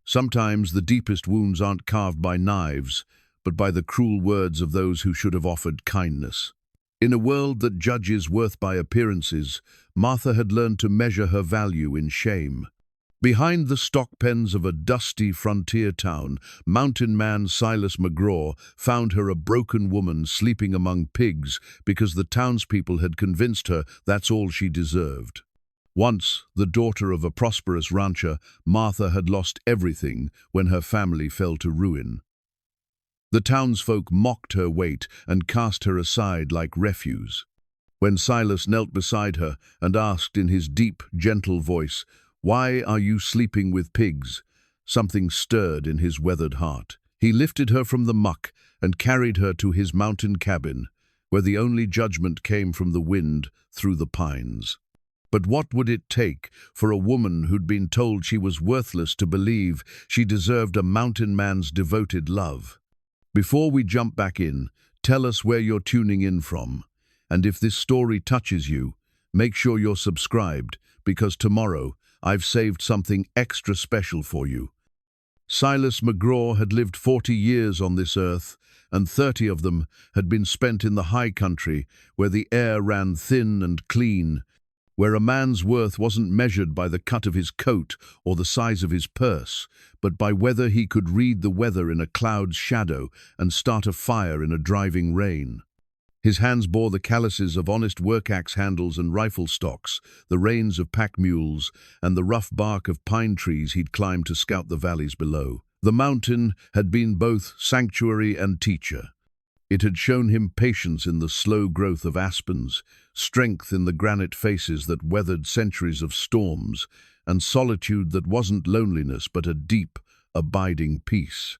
Sometimes the deepest wounds aren't carved by knives, but by the cruel words of those who should have offered kindness. In a world that judges worth by appearances, Martha had learned to measure her value in shame. Behind the stock pens of a dusty frontier town, mountain man Silas McGraw found her a broken woman sleeping among pigs because the townspeople had convinced her that's all she deserved. Once, the daughter of a prosperous rancher, Martha had lost everything when her family fell to ruin. The townsfolk mocked her weight and cast her aside like refuse. When Silas knelt beside her and asked in his deep, gentle voice, "Why are you sleeping with pigs?" something stirred in his weathered heart. He lifted her from the muck and carried her to his mountain cabin, where the only judgment came from the wind through the pines. But what would it take for a woman who'd been told she was worthless to believe she deserved a mountain man's devoted love? Before we jump back in, tell us where you're tuning in from. And if this story touches you, make sure you're subscribed, because tomorrow I've saved something extra special for you. Silas McGraw had lived 40 years on this earth, and 30 of them had been spent in the high country, where the air ran thin and clean, where a man's worth wasn't measured by the cut of his coat or the size of his purse, but by whether he could read the weather in a cloud's shadow and start a fire in a driving rain. His hands bore the calluses of honest work-axe handles and rifle stocks, the reins of pack mules, and the rough bark of pine trees he'd climbed to scout the valleys below. The mountain had been both sanctuary and teacher. It had shown him patience in the slow growth of aspens, strength in the granite faces that weathered centuries of storms, and solitude that wasn't loneliness but a deep, abiding peace.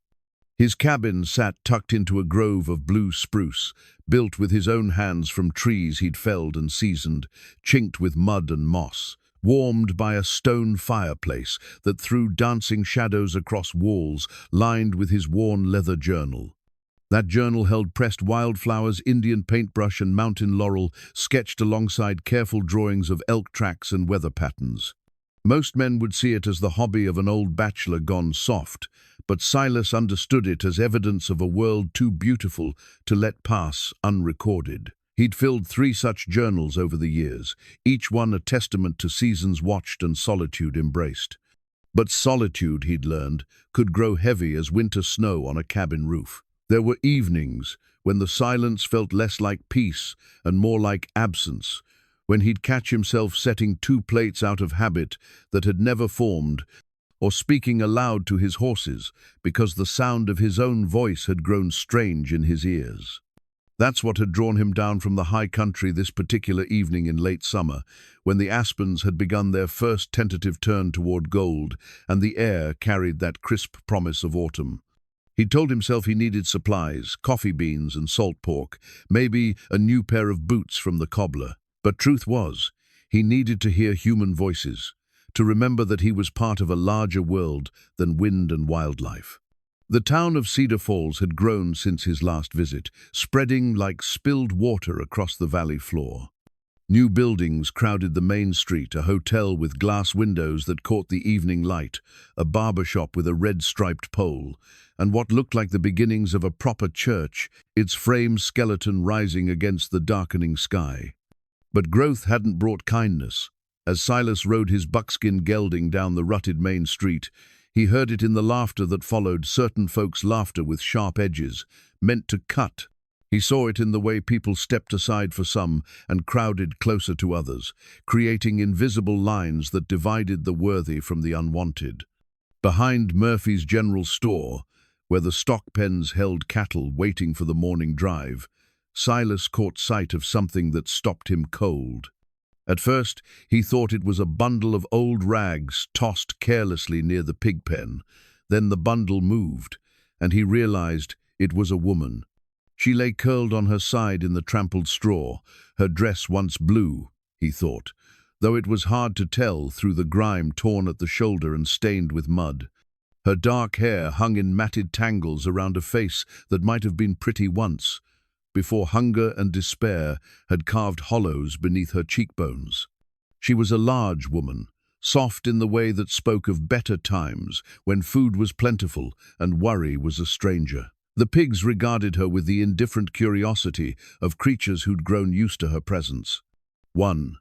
His cabin sat tucked into a grove of blue spruce, built with his own hands from trees he'd felled and seasoned, chinked with mud and moss, warmed by a stone fireplace that threw dancing shadows across walls lined with his worn leather journal. That journal held pressed wildflowers, Indian paintbrush, and mountain laurel, sketched alongside careful drawings of elk tracks and weather patterns. Most men would see it as the hobby of an old bachelor gone soft, but Silas understood it as evidence of a world too beautiful to let pass unrecorded. He'd filled 3 such journals over the years, each one a testament to seasons watched and solitude embraced. But solitude, he'd learned, could grow heavy as winter snow on a cabin roof. There were evenings when the silence felt less like peace and more like absence, when he'd catch himself setting 2 plates out of habit that had never formed, or speaking aloud to his horses because the sound of his own voice had grown strange in his ears. That's what had drawn him down from the high country this particular evening in late summer, when the aspens had begun their first tentative turn toward gold, and the air carried that crisp promise of autumn. He'd told himself he needed supplies, coffee beans and salt pork, maybe a new pair of boots from the cobbler. But truth was, he needed to hear human voices, to remember that he was part of a larger world than wind and wildlife. The town of Cedar Falls had grown since his last visit, spreading like spilled water across the valley floor. New buildings crowded the main street, a hotel with glass windows that caught the evening light, a barber shop with a red-striped pole, and what looked like the beginnings of a proper church, its frame skeleton rising against the darkening sky. But growth hadn't brought kindness. As Silas rode his buckskin gelding down the rutted main street, he heard it in the laughter that followed, certain folks' laughter with sharp edges, meant to cut. He saw it in the way people stepped aside for some and crowded closer to others, creating invisible lines that divided the worthy from the unwanted. Behind Murphy's General Store, where the stock pens held cattle waiting for the morning drive, Silas caught sight of something that stopped him cold. At first, he thought it was a bundle of old rags tossed carelessly near the pig pen. Then the bundle moved, and he realized it was a woman. She lay curled on her side in the trampled straw, her dress once blue, he thought, though it was hard to tell through the grime torn at the shoulder and stained with mud. Her dark hair hung in matted tangles around a face that might have been pretty once, before hunger and despair had carved hollows beneath her cheekbones. She was a large woman, soft in the way that spoke of better times, when food was plentiful and worry was a stranger. The pigs regarded her with the indifferent curiosity of creatures who'd grown used to her presence. 1.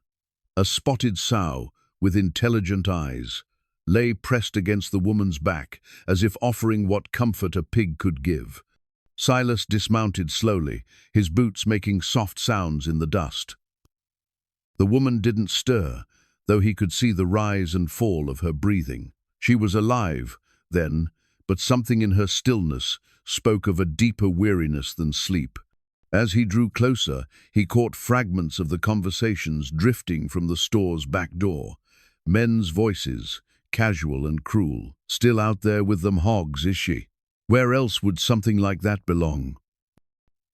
A spotted sow, with intelligent eyes, lay pressed against the woman's back, as if offering what comfort a pig could give. Silas dismounted slowly, his boots making soft sounds in the dust. The woman didn't stir, though he could see the rise and fall of her breathing. She was alive, then, but something in her stillness spoke of a deeper weariness than sleep. As he drew closer, he caught fragments of the conversations drifting from the store's back door. Men's voices, casual and cruel. Still out there with them hogs, is she? Where else would something like that belong?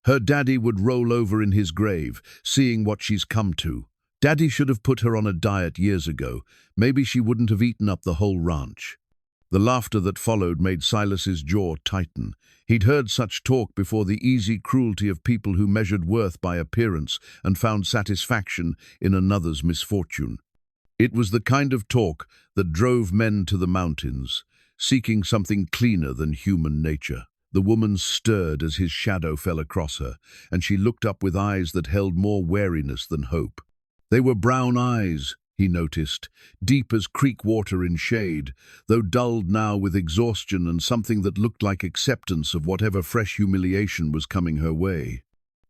Her daddy would roll over in his grave, seeing what she's come to. Daddy should have put her on a diet years ago. Maybe she wouldn't have eaten up the whole ranch. The laughter that followed made Silas's jaw tighten. He'd heard such talk before, the easy cruelty of people who measured worth by appearance and found satisfaction in another's misfortune. It was the kind of talk that drove men to the mountains, seeking something cleaner than human nature. The woman stirred as his shadow fell across her, and she looked up with eyes that held more wariness than hope. They were brown eyes, he noticed, deep as creek water in shade, though dulled now with exhaustion and something that looked like acceptance of whatever fresh humiliation was coming her way.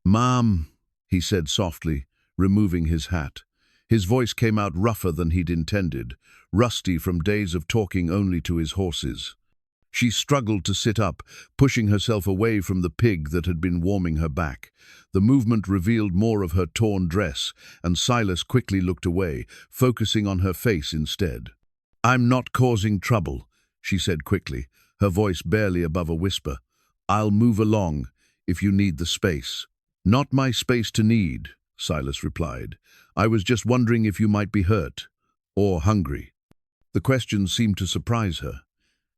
"Mom," he said softly, removing his hat. His voice came out rougher than he'd intended, rusty from days of talking only to his horses. She struggled to sit up, pushing herself away from the pig that had been warming her back. The movement revealed more of her torn dress, and Silas quickly looked away, focusing on her face instead. "I'm not causing trouble," she said quickly, her voice barely above a whisper. "I'll move along, if you need the space." "Not my space to need," Silas replied. "I was just wondering if you might be hurt, or hungry." The question seemed to surprise her.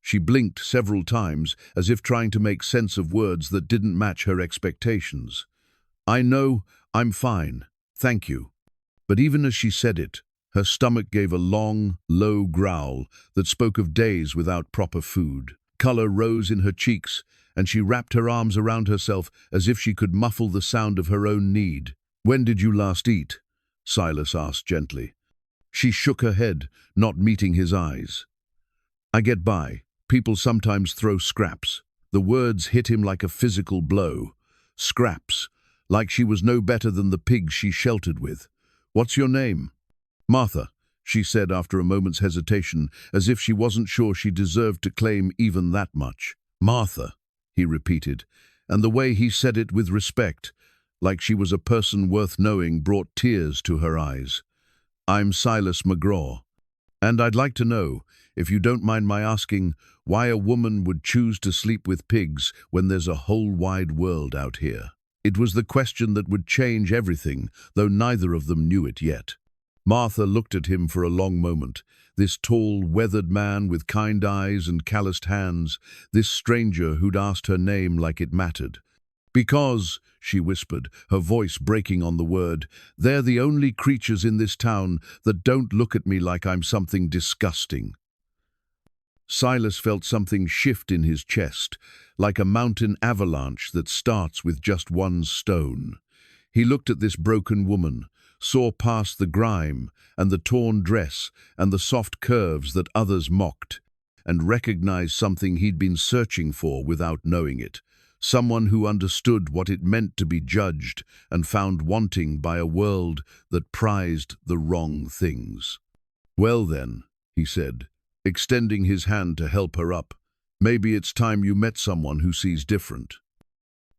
She blinked several times, as if trying to make sense of words that didn't match her expectations. "I know, I'm fine, thank you." But even as she said it, her stomach gave a long, low growl that spoke of days without proper food. Color rose in her cheeks, and she wrapped her arms around herself as if she could muffle the sound of her own need. "When did you last eat?" Silas asked gently. She shook her head, not meeting his eyes. "I get by. People sometimes throw scraps." The words hit him like a physical blow. Scraps, like she was no better than the pigs she sheltered with. "What's your name?" "Martha," she said after a moment's hesitation, as if she wasn't sure she deserved to claim even that much. "Martha," he repeated, and the way he said it with respect, like she was a person worth knowing, brought tears to her eyes. "I'm Silas McGraw, and I'd like to know, if you don't mind my asking, why a woman would choose to sleep with pigs when there's a whole wide world out here." It was the question that would change everything, though neither of them knew it yet. Martha looked at him for a long moment, this tall, weathered man with kind eyes and calloused hands, this stranger who'd asked her name like it mattered. "Because," she whispered, her voice breaking on the word, "they're the only creatures in this town that don't look at me like I'm something disgusting." Silas felt something shift in his chest, like a mountain avalanche that starts with just one stone. He looked at this broken woman, saw past the grime and the torn dress and the soft curves that others mocked, and recognized something he'd been searching for without knowing it. Someone who understood what it meant to be judged and found wanting by a world that prized the wrong things. "Well then," he said, extending his hand to help her up, "maybe it's time you met someone who sees different."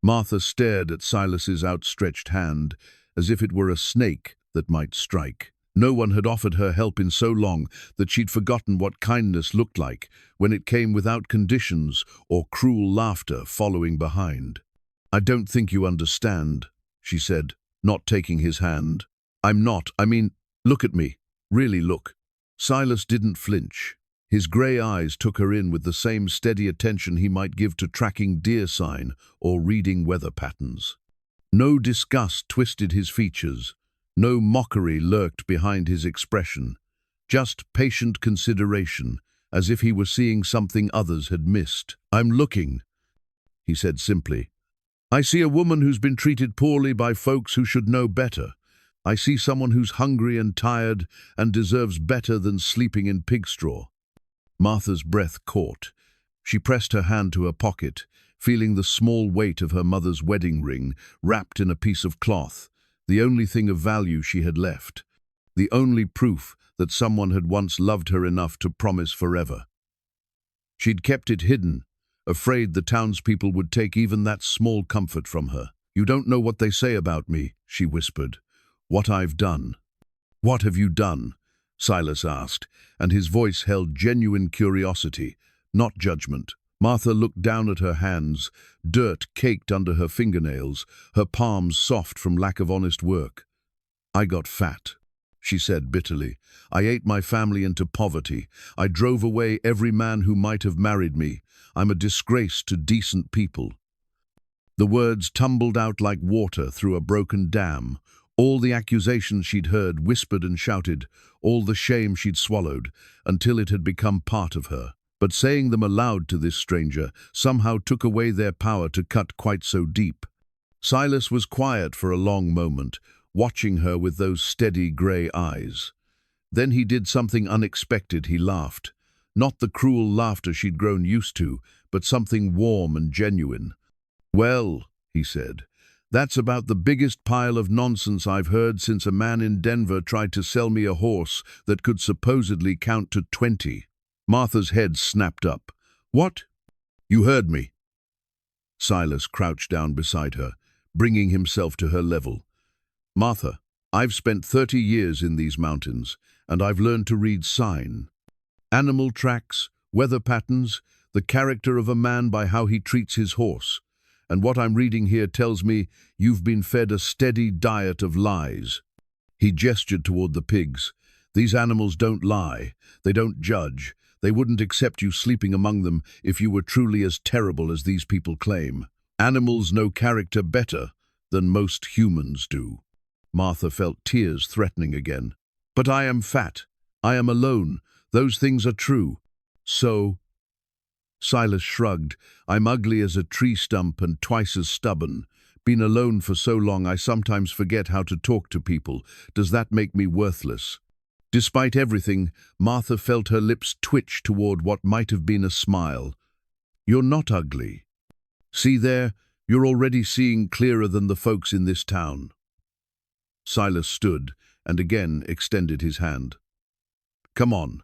Martha stared at Silas's outstretched hand, as if it were a snake that might strike. No one had offered her help in so long that she'd forgotten what kindness looked like when it came without conditions or cruel laughter following behind. "I don't think you understand," she said, not taking his hand. I mean, look at me. Really look." Silas didn't flinch. His grey eyes took her in with the same steady attention he might give to tracking deer sign or reading weather patterns. No disgust twisted his features. No mockery lurked behind his expression. just patient consideration, as if he were seeing something others had missed. "I'm looking," he said simply. "I see a woman who's been treated poorly by folks who should know better. I see someone who's hungry and tired and deserves better than sleeping in pig straw." Martha's breath caught. She pressed her hand to her pocket, feeling the small weight of her mother's wedding ring wrapped in a piece of cloth, the only thing of value she had left, the only proof that someone had once loved her enough to promise forever. She'd kept it hidden, afraid the townspeople would take even that small comfort from her. "You don't know what they say about me," she whispered. "What I've done." "What have you done?" Silas asked, and his voice held genuine curiosity, not judgment. Martha looked down at her hands, dirt caked under her fingernails, her palms soft from lack of honest work. "I got fat," she said bitterly. "I ate my family into poverty. I drove away every man who might have married me. I'm a disgrace to decent people." The words tumbled out like water through a broken dam. All the accusations she'd heard, whispered and shouted, all the shame she'd swallowed, until it had become part of her. But saying them aloud to this stranger somehow took away their power to cut quite so deep. Silas was quiet for a long moment, watching her with those steady grey eyes. Then he did something unexpected. He laughed. Not the cruel laughter she'd grown used to, but something warm and genuine. "Well," he said, "that's about the biggest pile of nonsense I've heard since a man in Denver tried to sell me a horse that could supposedly count to 20. Martha's head snapped up. "What? You heard me?" Silas crouched down beside her, bringing himself to her level. "Martha, I've spent 30 years in these mountains, and I've learned to read sign. Animal tracks, weather patterns, the character of a man by how he treats his horse. And what I'm reading here tells me you've been fed a steady diet of lies." He gestured toward the pigs. "These animals don't lie. They don't judge. They wouldn't accept you sleeping among them if you were truly as terrible as these people claim. Animals know character better than most humans do." Martha felt tears threatening again. "But I am fat. I am alone. Those things are true." "So?" Silas shrugged. "I'm ugly as a tree stump and twice as stubborn. Been alone for so long I sometimes forget how to talk to people. Does that make me worthless?" Despite everything, Martha felt her lips twitch toward what might have been a smile. "You're not ugly. See there, you're already seeing clearer than the folks in this town." Silas stood and again extended his hand. "Come on,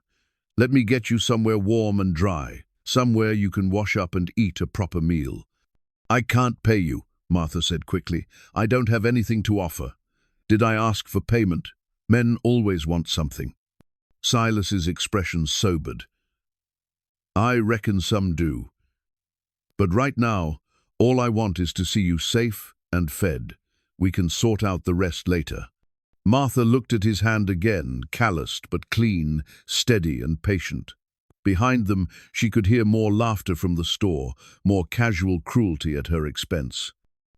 let me get you somewhere warm and dry, somewhere you can wash up and eat a proper meal." "I can't pay you," Martha said quickly. "I don't have anything to offer. Did I ask for payment? Men always want something." Silas's expression sobered. "I reckon some do. But right now, all I want is to see you safe and fed. We can sort out the rest later." Martha looked at his hand again, calloused but clean, steady and patient. Behind them, she could hear more laughter from the store, more casual cruelty at her expense.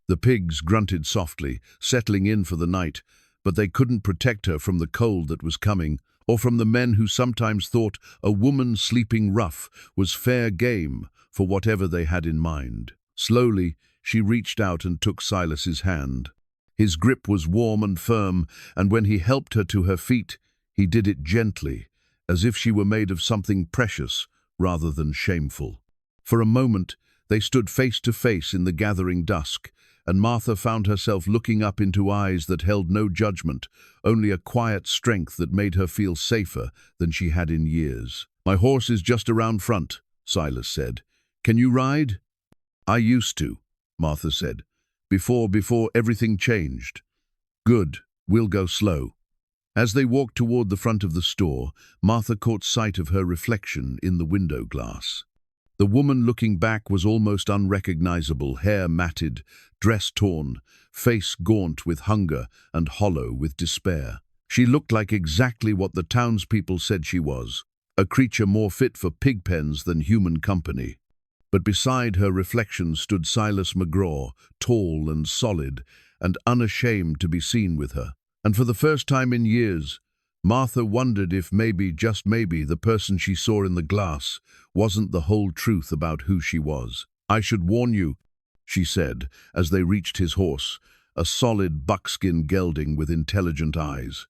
The pigs grunted softly, settling in for the night, but they couldn't protect her from the cold that was coming, or from the men who sometimes thought a woman sleeping rough was fair game for whatever they had in mind. Slowly, she reached out and took Silas's hand. His grip was warm and firm, and when he helped her to her feet, he did it gently, as if she were made of something precious rather than shameful. For a moment, they stood face to face in the gathering dusk, and Martha found herself looking up into eyes that held no judgment, only a quiet strength that made her feel safer than she had in years. "My horse is just around front," Silas said. "Can you ride?" "I used to," Martha said. Before everything changed." "Good, we'll go slow." As they walked toward the front of the store, Martha caught sight of her reflection in the window glass. The woman looking back was almost unrecognizable, hair matted, dress torn, face gaunt with hunger and hollow with despair. She looked like exactly what the townspeople said she was, a creature more fit for pig pens than human company. But beside her reflection stood Silas McGraw, tall and solid, and unashamed to be seen with her. And for the first time in years, Martha wondered if maybe, just maybe, the person she saw in the glass wasn't the whole truth about who she was. "I should warn you," she said, as they reached his horse, a solid buckskin gelding with intelligent eyes.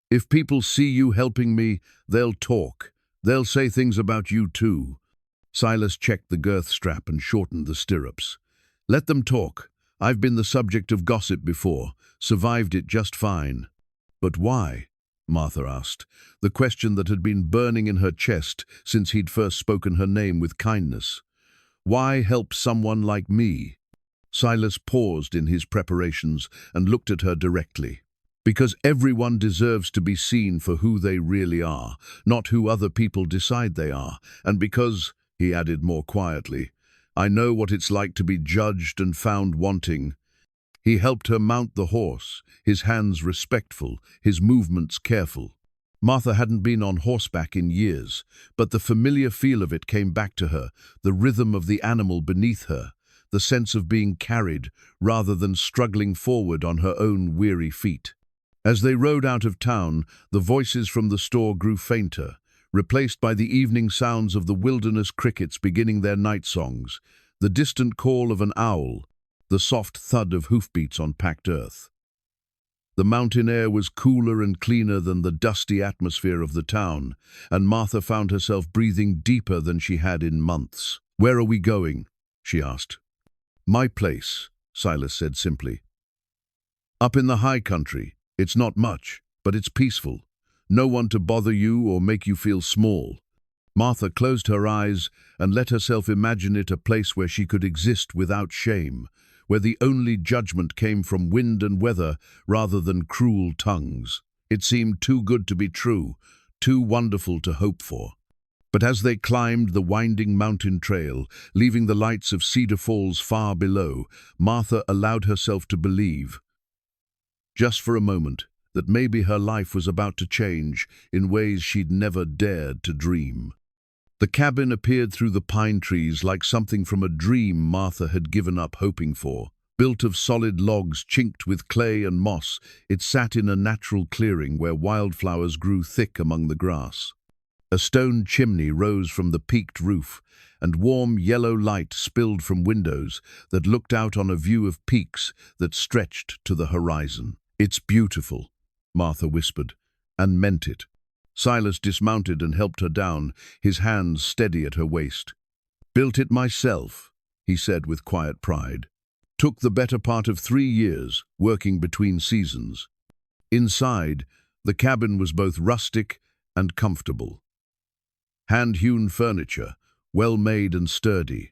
"If people see you helping me, they'll talk. They'll say things about you too." Silas checked the girth strap and shortened the stirrups. "Let them talk. I've been the subject of gossip before, survived it just fine." "But why?" Martha asked, the question that had been burning in her chest since he'd first spoken her name with kindness. "Why help someone like me?" Silas paused in his preparations and looked at her directly. "Because everyone deserves to be seen for who they really are, not who other people decide they are. And because," he added more quietly, "I know what it's like to be judged and found wanting." He helped her mount the horse, his hands respectful, his movements careful. Martha hadn't been on horseback in years, but the familiar feel of it came back to her, the rhythm of the animal beneath her, the sense of being carried rather than struggling forward on her own weary feet. As they rode out of town, the voices from the store grew fainter, replaced by the evening sounds of the wilderness crickets beginning their night songs, the distant call of an owl, the soft thud of hoofbeats on packed earth. The mountain air was cooler and cleaner than the dusty atmosphere of the town, and Martha found herself breathing deeper than she had in months. "Where are we going?" she asked. "My place," Silas said simply. "Up in the high country. It's not much, but it's peaceful. No one to bother you or make you feel small." Martha closed her eyes and let herself imagine it a place where she could exist without shame, where the only judgment came from wind and weather rather than cruel tongues. It seemed too good to be true, too wonderful to hope for. But as they climbed the winding mountain trail, leaving the lights of Cedar Falls far below, Martha allowed herself to believe, just for a moment, that maybe her life was about to change in ways she'd never dared to dream. The cabin appeared through the pine trees like something from a dream Martha had given up hoping for. Built of solid logs chinked with clay and moss, it sat in a natural clearing where wildflowers grew thick among the grass. A stone chimney rose from the peaked roof, and warm yellow light spilled from windows that looked out on a view of peaks that stretched to the horizon. "It's beautiful," Martha whispered, and meant it. Silas dismounted and helped her down, his hands steady at her waist. "Built it myself," he said with quiet pride. "Took the better part of 3 years, working between seasons." Inside, the cabin was both rustic and comfortable. Hand-hewn furniture, well-made and sturdy.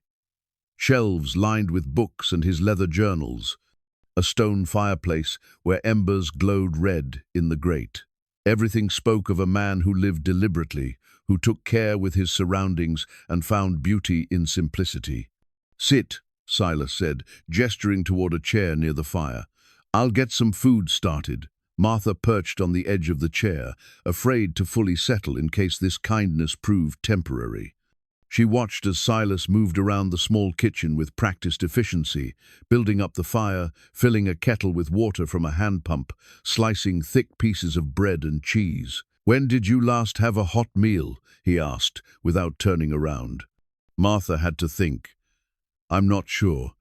Shelves lined with books and his leather journals. A stone fireplace where embers glowed red in the grate. Everything spoke of a man who lived deliberately, who took care with his surroundings and found beauty in simplicity. "Sit," Silas said, gesturing toward a chair near the fire. "I'll get some food started." Martha perched on the edge of the chair, afraid to fully settle in case this kindness proved temporary. She watched as Silas moved around the small kitchen with practiced efficiency, building up the fire, filling a kettle with water from a hand pump, slicing thick pieces of bread and cheese. "When did you last have a hot meal?" he asked, without turning around. Martha had to think. "I'm not sure."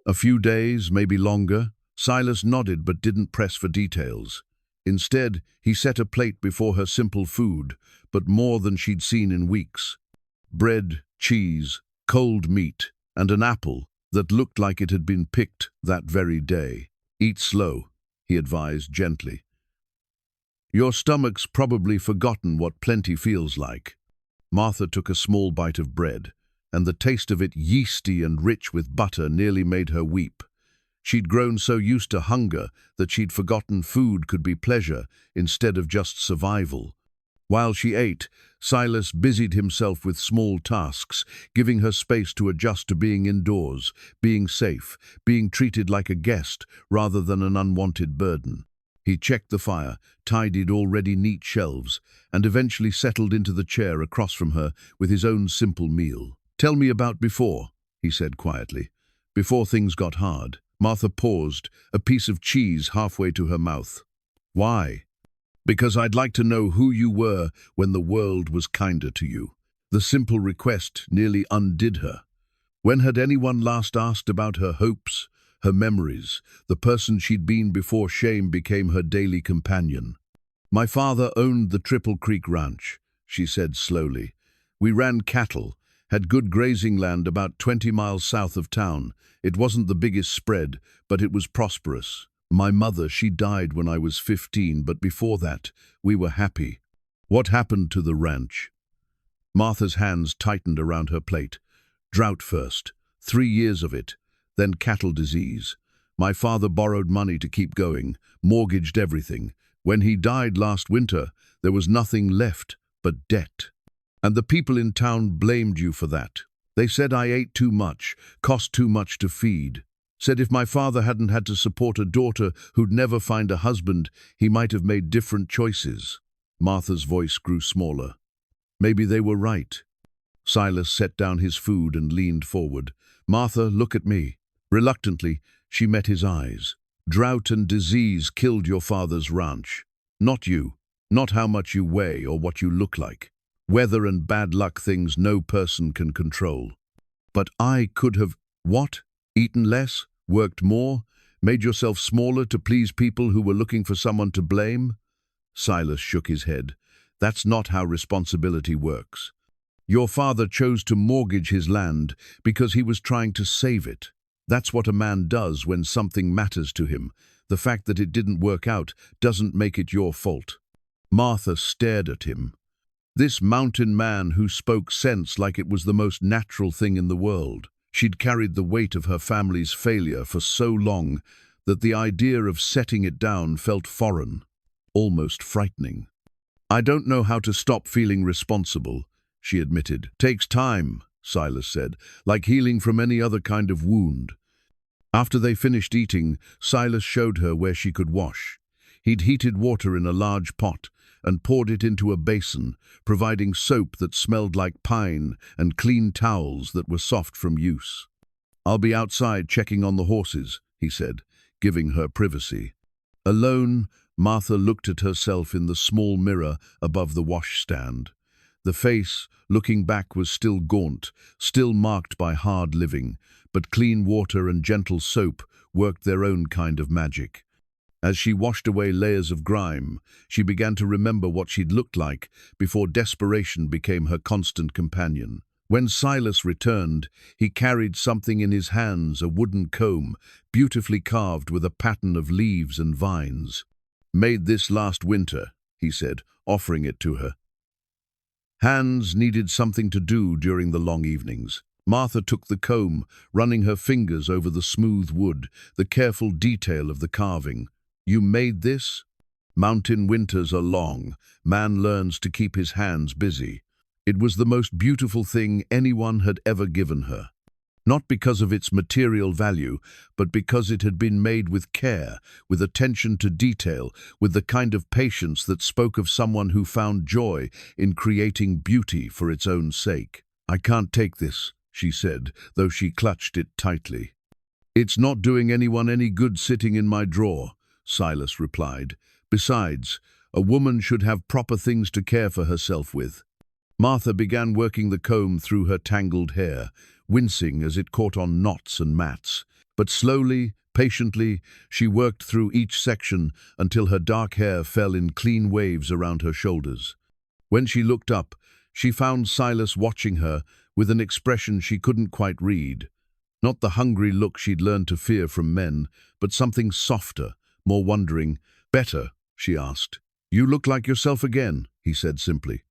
"A few days, maybe longer?" Silas nodded but didn't press for details. Instead, he set a plate before her, simple food, but more than she'd seen in weeks. Bread, cheese, cold meat, and an apple that looked like it had been picked that very day. "Eat slow," he advised gently. "Your stomach's probably forgotten what plenty feels like." Martha took a small bite of bread, and the taste of it, yeasty and rich with butter, nearly made her weep. She'd grown so used to hunger that she'd forgotten food could be pleasure instead of just survival. While she ate, Silas busied himself with small tasks, giving her space to adjust to being indoors, being safe, being treated like a guest rather than an unwanted burden. He checked the fire, tidied already neat shelves, and eventually settled into the chair across from her with his own simple meal. "Tell me about before," he said quietly. "Before things got hard." Martha paused, a piece of cheese halfway to her mouth. "Why?" Because I'd like to know who you were when the world was kinder to you. The simple request nearly undid her. When had anyone last asked about her hopes, her memories, the person she'd been before shame became her daily companion? My father owned the Triple Creek Ranch, she said slowly. We ran cattle, had good grazing land about 20 miles south of town. It wasn't the biggest spread, but it was prosperous. My mother, she died when I was 15, but before that, we were happy. What happened to the ranch? Martha's hands tightened around her plate. Drought first, 3 years of it, then cattle disease. My father borrowed money to keep going, mortgaged everything. When he died last winter, there was nothing left but debt. And the people in town blamed you for that. They said I ate too much, cost too much to feed. Said if my father hadn't had to support a daughter who'd never find a husband, he might have made different choices. Martha's voice grew smaller. Maybe they were right. Silas set down his food and leaned forward. Martha, look at me. Reluctantly, she met his eyes. Drought and disease killed your father's ranch. Not you. Not how much you weigh or what you look like. Weather and bad luck, things no person can control. But I could have, what? Eaten less? Worked more? Made yourself smaller to please people who were looking for someone to blame? Silas shook his head. That's not how responsibility works. Your father chose to mortgage his land because he was trying to save it. That's what a man does when something matters to him. The fact that it didn't work out doesn't make it your fault. Martha stared at him. This mountain man who spoke sense like it was the most natural thing in the world. She'd carried the weight of her family's failure for so long that the idea of setting it down felt foreign, almost frightening. I don't know how to stop feeling responsible, she admitted. Takes time, Silas said, like healing from any other kind of wound. After they finished eating, Silas showed her where she could wash. He'd heated water in a large pot and poured it into a basin, providing soap that smelled like pine and clean towels that were soft from use. I'll be outside checking on the horses, he said, giving her privacy. Alone, Martha looked at herself in the small mirror above the washstand. The face, looking back, was still gaunt, still marked by hard living, but clean water and gentle soap worked their own kind of magic. As she washed away layers of grime, she began to remember what she'd looked like before desperation became her constant companion. When Silas returned, he carried something in his hands, a wooden comb, beautifully carved with a pattern of leaves and vines. Made this last winter, he said, offering it to her. Hands needed something to do during the long evenings. Martha took the comb, running her fingers over the smooth wood, the careful detail of the carving. You made this? Mountain winters are long. Man learns to keep his hands busy. It was the most beautiful thing anyone had ever given her. Not because of its material value, but because it had been made with care, with attention to detail, with the kind of patience that spoke of someone who found joy in creating beauty for its own sake. I can't take this, she said, though she clutched it tightly. It's not doing anyone any good sitting in my drawer, Silas replied. Besides, a woman should have proper things to care for herself with. Martha began working the comb through her tangled hair, wincing as it caught on knots and mats. But slowly, patiently, she worked through each section until her dark hair fell in clean waves around her shoulders. When she looked up, she found Silas watching her with an expression she couldn't quite read. Not the hungry look she'd learned to fear from men, but something softer, more wondering. Better, she asked. You look like yourself again, he said simply.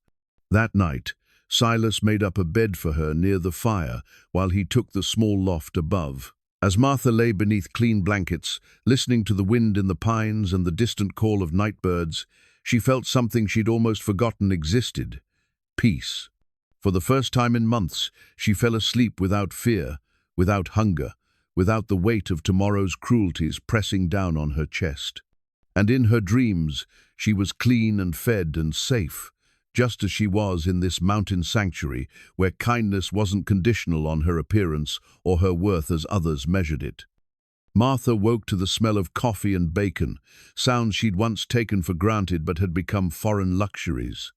That night, Silas made up a bed for her near the fire while he took the small loft above. As Martha lay beneath clean blankets, listening to the wind in the pines and the distant call of night birds, she felt something she'd almost forgotten existed. Peace. For the first time in months, she fell asleep without fear, without hunger, without the weight of tomorrow's cruelties pressing down on her chest. And in her dreams, she was clean and fed and safe, just as she was in this mountain sanctuary where kindness wasn't conditional on her appearance or her worth as others measured it. Martha woke to the smell of coffee and bacon, sounds she'd once taken for granted but had become foreign luxuries.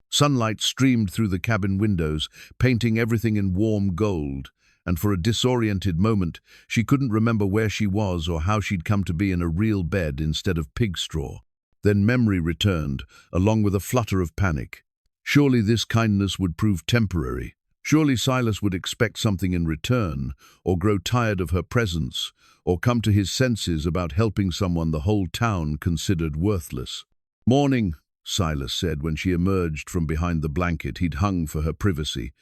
Sunlight streamed through the cabin windows, painting everything in warm gold, and for a disoriented moment, she couldn't remember where she was or how she'd come to be in a real bed instead of pig straw. Then memory returned, along with a flutter of panic. Surely this kindness would prove temporary. Surely Silas would expect something in return, or grow tired of her presence, or come to his senses about helping someone the whole town considered worthless. "Morning," Silas said when she emerged from behind the blanket he'd hung for her privacy.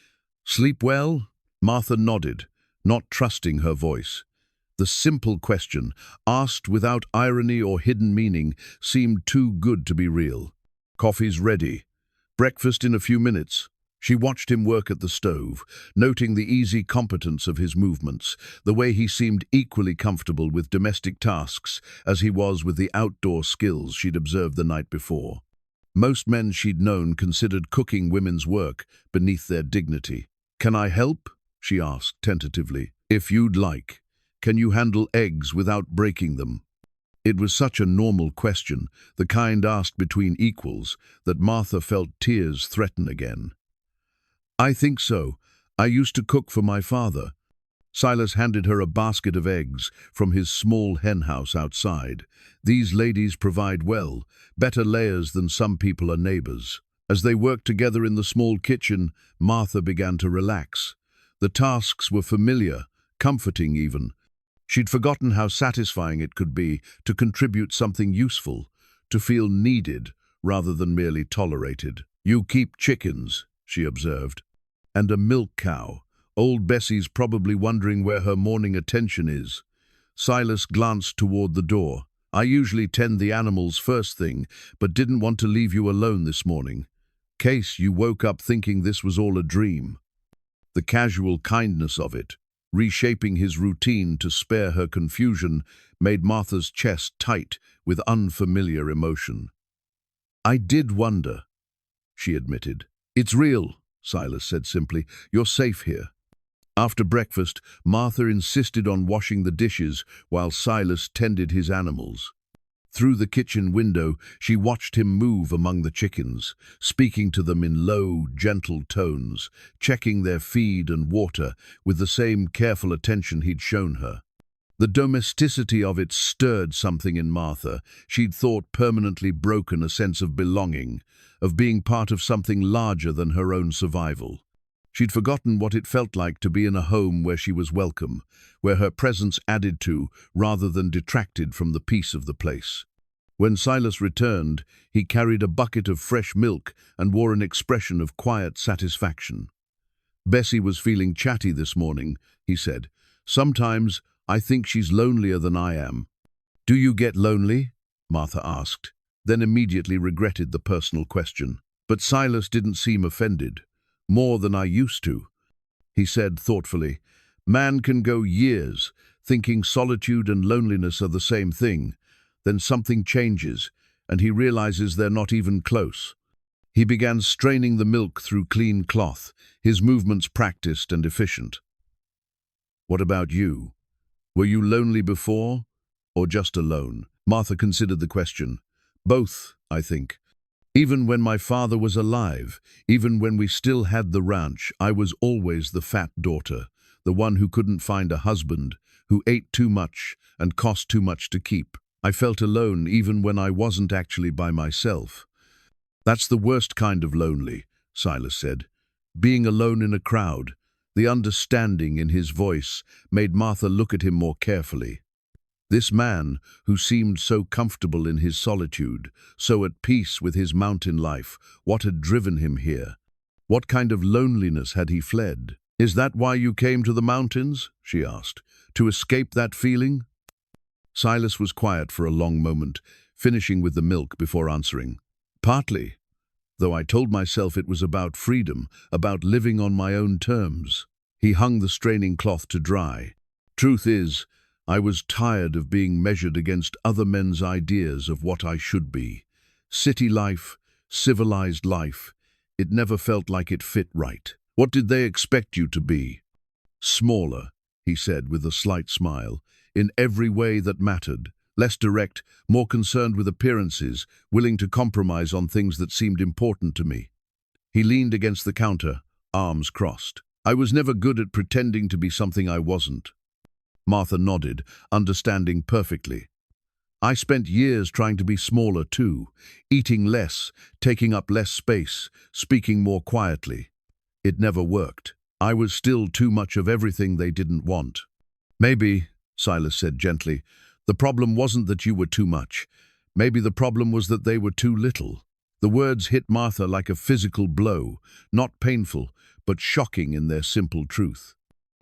"Sleep well?" Martha nodded, not trusting her voice. The simple question, asked without irony or hidden meaning, seemed too good to be real. "Coffee's ready. Breakfast in a few minutes." She watched him work at the stove, noting the easy competence of his movements, the way he seemed equally comfortable with domestic tasks as he was with the outdoor skills she'd observed the night before. Most men she'd known considered cooking women's work beneath their dignity. "Can I help?" she asked tentatively. "If you'd like. Can you handle eggs without breaking them?" It was such a normal question, the kind asked between equals, that Martha felt tears threaten again. "I think so. I used to cook for my father." Silas handed her a basket of eggs from his small henhouse outside. "These ladies provide well, better layers than some people are neighbors." As they worked together in the small kitchen, Martha began to relax. The tasks were familiar, comforting even. She'd forgotten how satisfying it could be to contribute something useful, to feel needed rather than merely tolerated. "You keep chickens," she observed. "And a milk cow. Old Bessie's probably wondering where her morning attention is." Silas glanced toward the door. "I usually tend the animals first thing, but didn't want to leave you alone this morning. Case you woke up thinking this was all a dream." The casual kindness of it, reshaping his routine to spare her confusion, made Martha's chest tight with unfamiliar emotion. "I did wonder," she admitted. "It's real," Silas said simply. "You're safe here." After breakfast, Martha insisted on washing the dishes while Silas tended his animals. Through the kitchen window, she watched him move among the chickens, speaking to them in low, gentle tones, checking their feed and water with the same careful attention he'd shown her. The domesticity of it stirred something in Martha. She'd thought permanently broken a sense of belonging, of being part of something larger than her own survival. She'd forgotten what it felt like to be in a home where she was welcome, where her presence added to, rather than detracted from the peace of the place. When Silas returned, he carried a bucket of fresh milk and wore an expression of quiet satisfaction. "Bessie was feeling chatty this morning," he said. "Sometimes I think she's lonelier than I am." "Do you get lonely?" Martha asked, then immediately regretted the personal question. But Silas didn't seem offended. "More than I used to," he said thoughtfully. "Man can go years thinking solitude and loneliness are the same thing. Then something changes, and he realizes they're not even close." He began straining the milk through clean cloth, his movements practiced and efficient. "What about you? Were you lonely before, or just alone?" Martha considered the question. "Both, I think. Even when my father was alive, even when we still had the ranch, I was always the fat daughter, the one who couldn't find a husband, who ate too much and cost too much to keep. I felt alone even when I wasn't actually by myself." "That's the worst kind of lonely," Silas said. Being alone in a crowd, the understanding in his voice made Martha look at him more carefully. This man, who seemed so comfortable in his solitude, so at peace with his mountain life, what had driven him here? What kind of loneliness had he fled? "Is that why you came to the mountains?" she asked. "To escape that feeling?" Silas was quiet for a long moment, finishing with the milk before answering. "Partly, though I told myself it was about freedom, about living on my own terms." He hung the straining cloth to dry. "Truth is, I was tired of being measured against other men's ideas of what I should be. City life, civilized life, it never felt like it fit right. What did they expect you to be?" "Smaller," he said with a slight smile. in every way that mattered, less direct, more concerned with appearances, willing to compromise on things that seemed important to me. He leaned against the counter, arms crossed. I was never good at pretending to be something I wasn't. Martha nodded, understanding perfectly. I spent years trying to be smaller too, eating less, taking up less space, speaking more quietly. It never worked. I was still too much of everything they didn't want. Maybe, Silas said gently, the problem wasn't that you were too much. Maybe the problem was that they were too little. The words hit Martha like a physical blow, not painful, but shocking in their simple truth.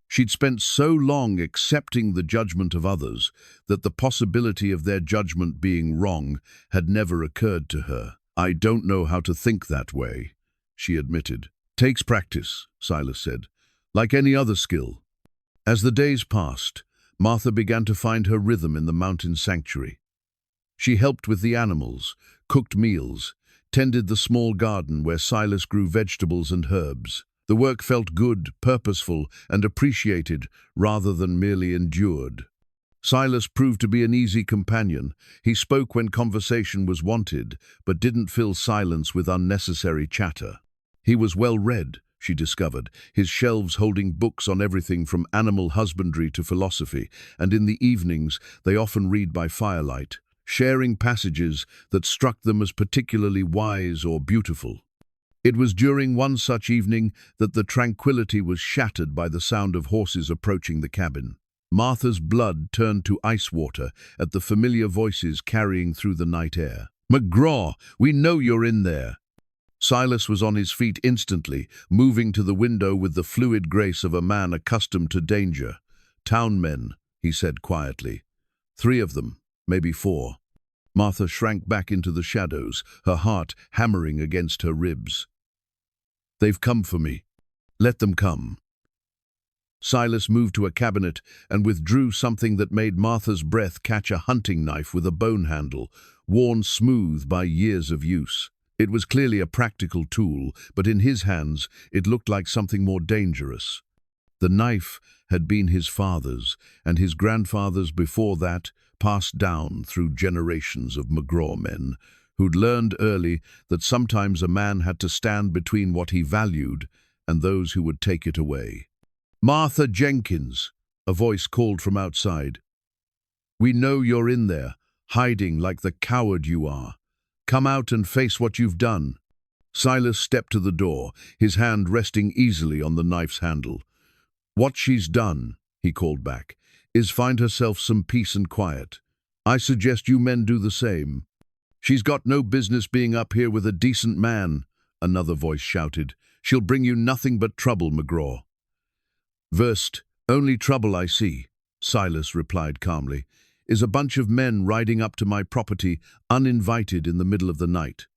She'd spent so long accepting the judgment of others that the possibility of their judgment being wrong had never occurred to her. I don't know how to think that way, she admitted. Takes practice, Silas said, like any other skill. As the days passed, Martha began to find her rhythm in the mountain sanctuary. She helped with the animals, cooked meals, tended the small garden where Silas grew vegetables and herbs. The work felt good, purposeful, and appreciated rather than merely endured. Silas proved to be an easy companion. He spoke when conversation was wanted, but didn't fill silence with unnecessary chatter. He was well-read, she discovered, his shelves holding books on everything from animal husbandry to philosophy, and in the evenings they often read by firelight, sharing passages that struck them as particularly wise or beautiful. It was during one such evening that the tranquility was shattered by the sound of horses approaching the cabin. Martha's blood turned to ice water at the familiar voices carrying through the night air. "McGraw, we know you're in there." Silas was on his feet instantly, moving to the window with the fluid grace of a man accustomed to danger. "Town men," he said quietly. "3 of them, maybe 4. Martha shrank back into the shadows, her heart hammering against her ribs. "They've come for me. Let them come." Silas moved to a cabinet and withdrew something that made Martha's breath catch a hunting knife with a bone handle, worn smooth by years of use. It was clearly a practical tool, but in his hands it looked like something more dangerous. The knife had been his father's, and his grandfather's before that, passed down through generations of McGraw men, who'd learned early that sometimes a man had to stand between what he valued and those who would take it away. "Martha Jenkins," a voice called from outside. "We know you're in there, hiding like the coward you are. Come out and face what you've done." Silas stepped to the door, his hand resting easily on the knife's handle. "What she's done," he called back, "is find herself some peace and quiet. I suggest you men do the same." "She's got no business being up here with a decent man," another voice shouted. "She'll bring you nothing but trouble, McGraw." "Worst, only trouble I see," Silas replied calmly, "is a bunch of men riding up to my property uninvited in the middle of the night."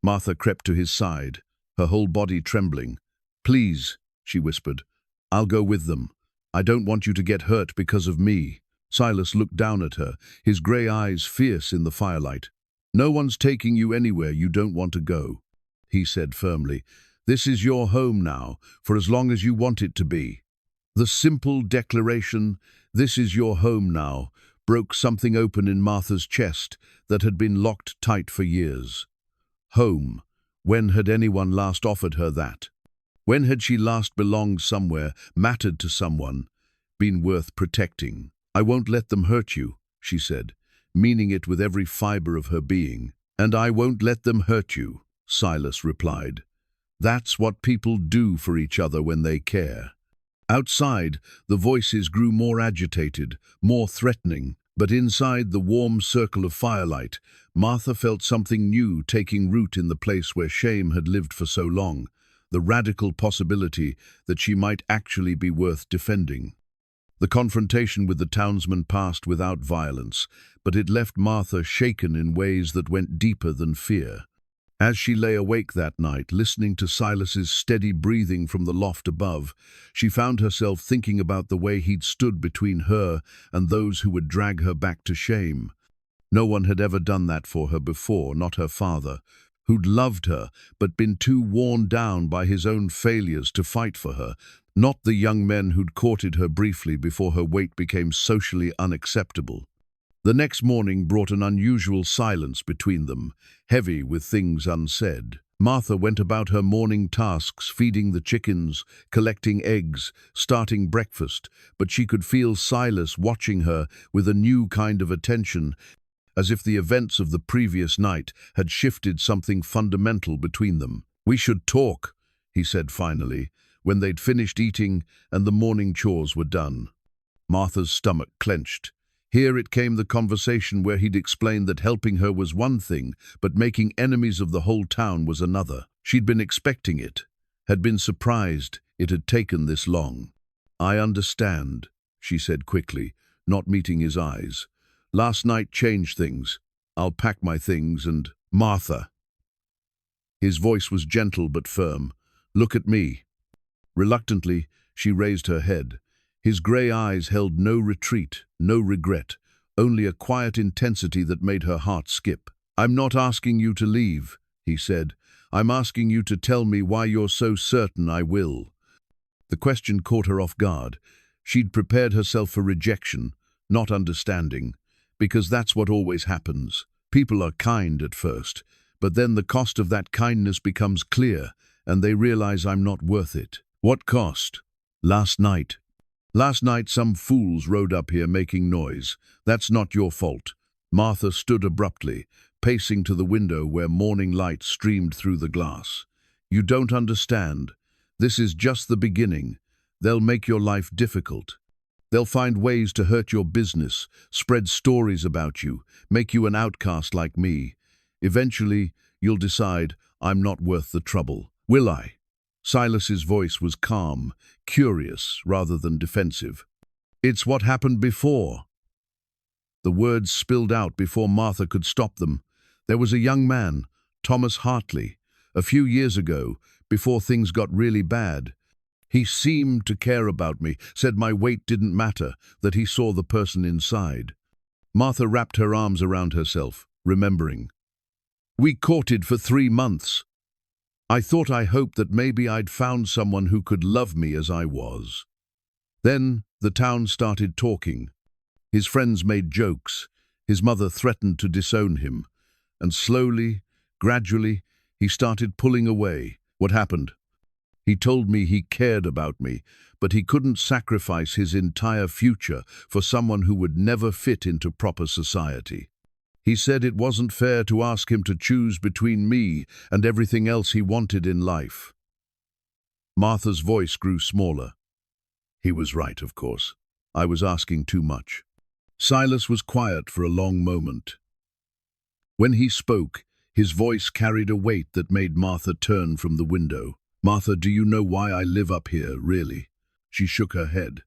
Martha crept to his side, her whole body trembling. "Please," she whispered, "I'll go with them. I don't want you to get hurt because of me." Silas looked down at her, his grey eyes fierce in the firelight. "No one's taking you anywhere you don't want to go," he said firmly. "This is your home now, for as long as you want it to be." The simple declaration, "This is your home now," broke something open in Martha's chest that had been locked tight for years. Home. When had anyone last offered her that? When had she last belonged somewhere, mattered to someone, been worth protecting? "I won't let them hurt you," she said, meaning it with every fiber of her being. "And I won't let them hurt you," Silas replied. "That's what people do for each other when they care." Outside, the voices grew more agitated, more threatening, but inside the warm circle of firelight, Martha felt something new taking root in the place where shame had lived for so long, the radical possibility that she might actually be worth defending. The confrontation with the townsman passed without violence, but it left Martha shaken in ways that went deeper than fear. As she lay awake that night, listening to Silas's steady breathing from the loft above, she found herself thinking about the way he'd stood between her and those who would drag her back to shame. No one had ever done that for her before, not her father, who'd loved her but been too worn down by his own failures to fight for her, not the young men who'd courted her briefly before her weight became socially unacceptable. The next morning brought an unusual silence between them, heavy with things unsaid. Martha went about her morning tasks, feeding the chickens, collecting eggs, starting breakfast, but she could feel Silas watching her with a new kind of attention, as if the events of the previous night had shifted something fundamental between them. "We should talk," he said finally, when they'd finished eating and the morning chores were done. Martha's stomach clenched. Here it came, the conversation where he'd explained that helping her was one thing, but making enemies of the whole town was another. She'd been expecting it, had been surprised it had taken this long. "I understand," she said quickly, not meeting his eyes. "Last night changed things. I'll pack my things and—" "Martha." His voice was gentle but firm. "Look at me." Reluctantly, she raised her head. His grey eyes held no retreat, no regret, only a quiet intensity that made her heart skip. "I'm not asking you to leave," he said. "I'm asking you to tell me why you're so certain I will." The question caught her off guard. She'd prepared herself for rejection, not understanding, because that's what always happens. People are kind at first, but then the cost of that kindness becomes clear, and they realize I'm not worth it. "What cost?" "Last night. Last night some fools rode up here making noise. That's not your fault." Martha stood abruptly, pacing to the window where morning light streamed through the glass. "You don't understand. This is just the beginning. They'll make your life difficult. They'll find ways to hurt your business, spread stories about you, make you an outcast like me. Eventually, you'll decide I'm not worth the trouble. Will I?" Silas's voice was calm, curious rather than defensive. "It's what happened before." The words spilled out before Martha could stop them. "There was a young man, Thomas Hartley, a few years ago, before things got really bad. He seemed to care about me, said my weight didn't matter, that he saw the person inside." Martha wrapped her arms around herself, remembering. "We courted for 3 months. I hoped that maybe I'd found someone who could love me as I was. Then the town started talking. His friends made jokes. His mother threatened to disown him. And slowly, gradually, he started pulling away." "What happened?" "He told me he cared about me, but he couldn't sacrifice his entire future for someone who would never fit into proper society. He said it wasn't fair to ask him to choose between me and everything else he wanted in life." Martha's voice grew smaller. "He was right, of course. I was asking too much." Silas was quiet for a long moment. When he spoke, his voice carried a weight that made Martha turn from the window. "Martha, do you know why I live up here, really?" She shook her head.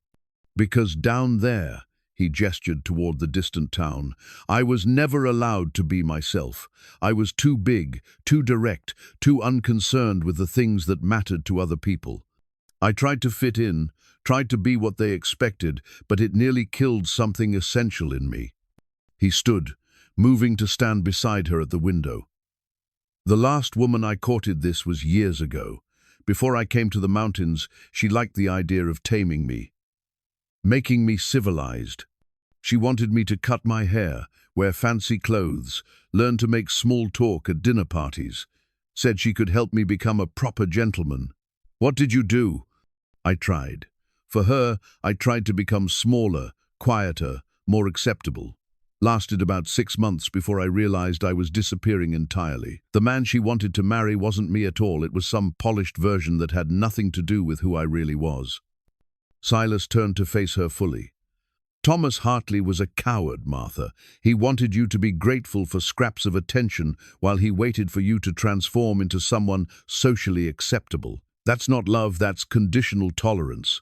"Because down there," he gestured toward the distant town, "I was never allowed to be myself. I was too big, too direct, too unconcerned with the things that mattered to other people. I tried to fit in, tried to be what they expected, but it nearly killed something essential in me." He stood, moving to stand beside her at the window. "The last woman I courted this was years ago. Before I came to the mountains, she liked the idea of taming me, making me civilized. She wanted me to cut my hair, wear fancy clothes, learn to make small talk at dinner parties. Said she could help me become a proper gentleman. What did you do?" "I tried. For her, I tried to become smaller, quieter, more acceptable. Lasted about 6 months before I realized I was disappearing entirely. The man she wanted to marry wasn't me at all. It was some polished version that had nothing to do with who I really was." Silas turned to face her fully. "Thomas Hartley was a coward, Martha. He wanted you to be grateful for scraps of attention while he waited for you to transform into someone socially acceptable. That's not love, that's conditional tolerance."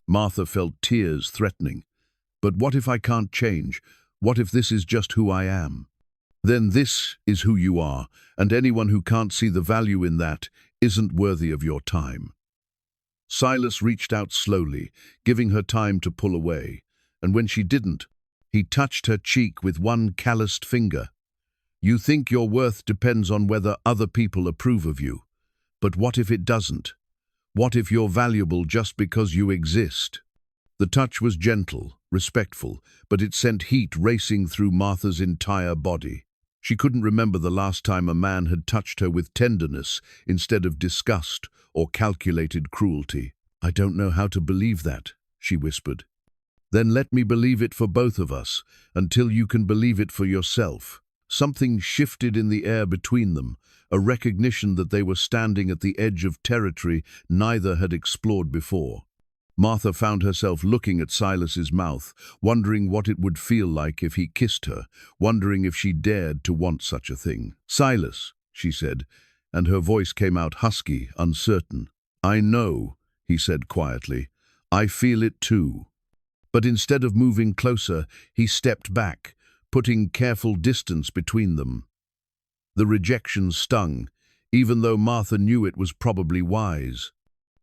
Martha felt tears threatening. "But what if I can't change? What if this is just who I am?" "Then this is who you are, and anyone who can't see the value in that isn't worthy of your time." Silas reached out slowly, giving her time to pull away, and when she didn't, he touched her cheek with one calloused finger. "You think your worth depends on whether other people approve of you. But what if it doesn't? What if you're valuable just because you exist? The touch was gentle, respectful, but it sent heat racing through Martha's entire body. She couldn't remember the last time a man had touched her with tenderness instead of disgust or calculated cruelty. "I don't know how to believe that," she whispered. "Then let me believe it for both of us, until you can believe it for yourself." Something shifted in the air between them, a recognition that they were standing at the edge of territory neither had explored before. Martha found herself looking at Silas's mouth, wondering what it would feel like if he kissed her, wondering if she dared to want such a thing. "Silas," she said, and her voice came out husky, uncertain. "I know," he said quietly. "I feel it too." But instead of moving closer, he stepped back, putting careful distance between them. The rejection stung, even though Martha knew it was probably wise.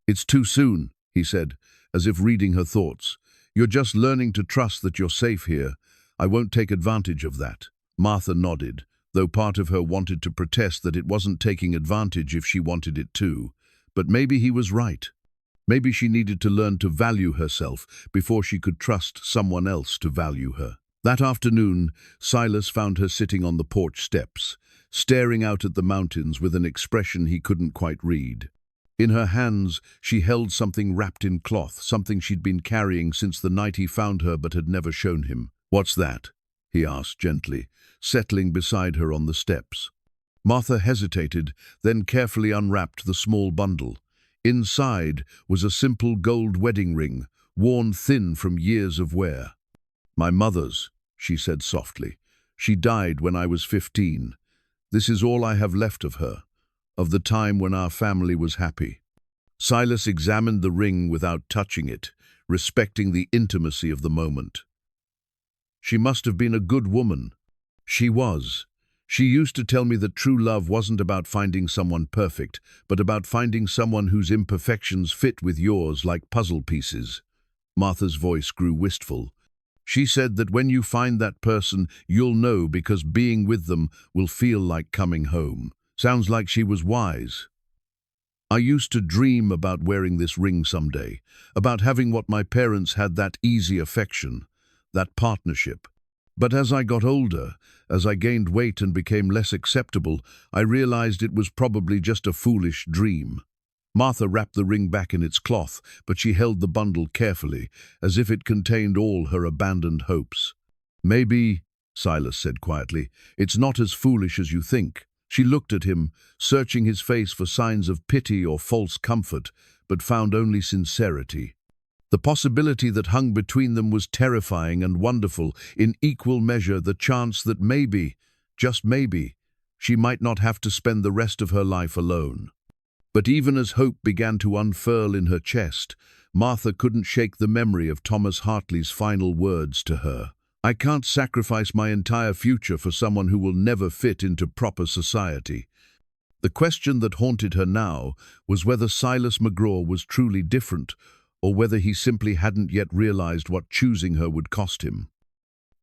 "It's too soon," he said, as if reading her thoughts. "You're just learning to trust that you're safe here. I won't take advantage of that." Martha nodded, though part of her wanted to protest that it wasn't taking advantage if she wanted it too. But maybe he was right. Maybe she needed to learn to value herself before she could trust someone else to value her. That afternoon, Silas found her sitting on the porch steps, staring out at the mountains with an expression he couldn't quite read. In her hands, she held something wrapped in cloth, something she'd been carrying since the night he found her but had never shown him. "What's that?" he asked gently, settling beside her on the steps. Martha hesitated, then carefully unwrapped the small bundle. Inside was a simple gold wedding ring, worn thin from years of wear. "My mother's," she said softly. "She died when I was 15. This is all I have left of her, of the time when our family was happy." Silas examined the ring without touching it, respecting the intimacy of the moment. "She must have been a good woman." "She was. She used to tell me that true love wasn't about finding someone perfect, but about finding someone whose imperfections fit with yours like puzzle pieces." Martha's voice grew wistful. "She said that when you find that person, you'll know because being with them will feel like coming home." Sounds like she was wise. "I used to dream about wearing this ring someday, about having what my parents had, that easy affection, that partnership. But as I got older, as I gained weight and became less acceptable, I realized it was probably just a foolish dream." Martha wrapped the ring back in its cloth, but she held the bundle carefully, as if it contained all her abandoned hopes. "Maybe," Silas said quietly, "it's not as foolish as you think." She looked at him, searching his face for signs of pity or false comfort, but found only sincerity. The possibility that hung between them was terrifying and wonderful, in equal measure the chance that maybe, just maybe, she might not have to spend the rest of her life alone. But even as hope began to unfurl in her chest, Martha couldn't shake the memory of Thomas Hartley's final words to her. "I can't sacrifice my entire future for someone who will never fit into proper society." The question that haunted her now was whether Silas McGraw was truly different, or whether he simply hadn't yet realized what choosing her would cost him.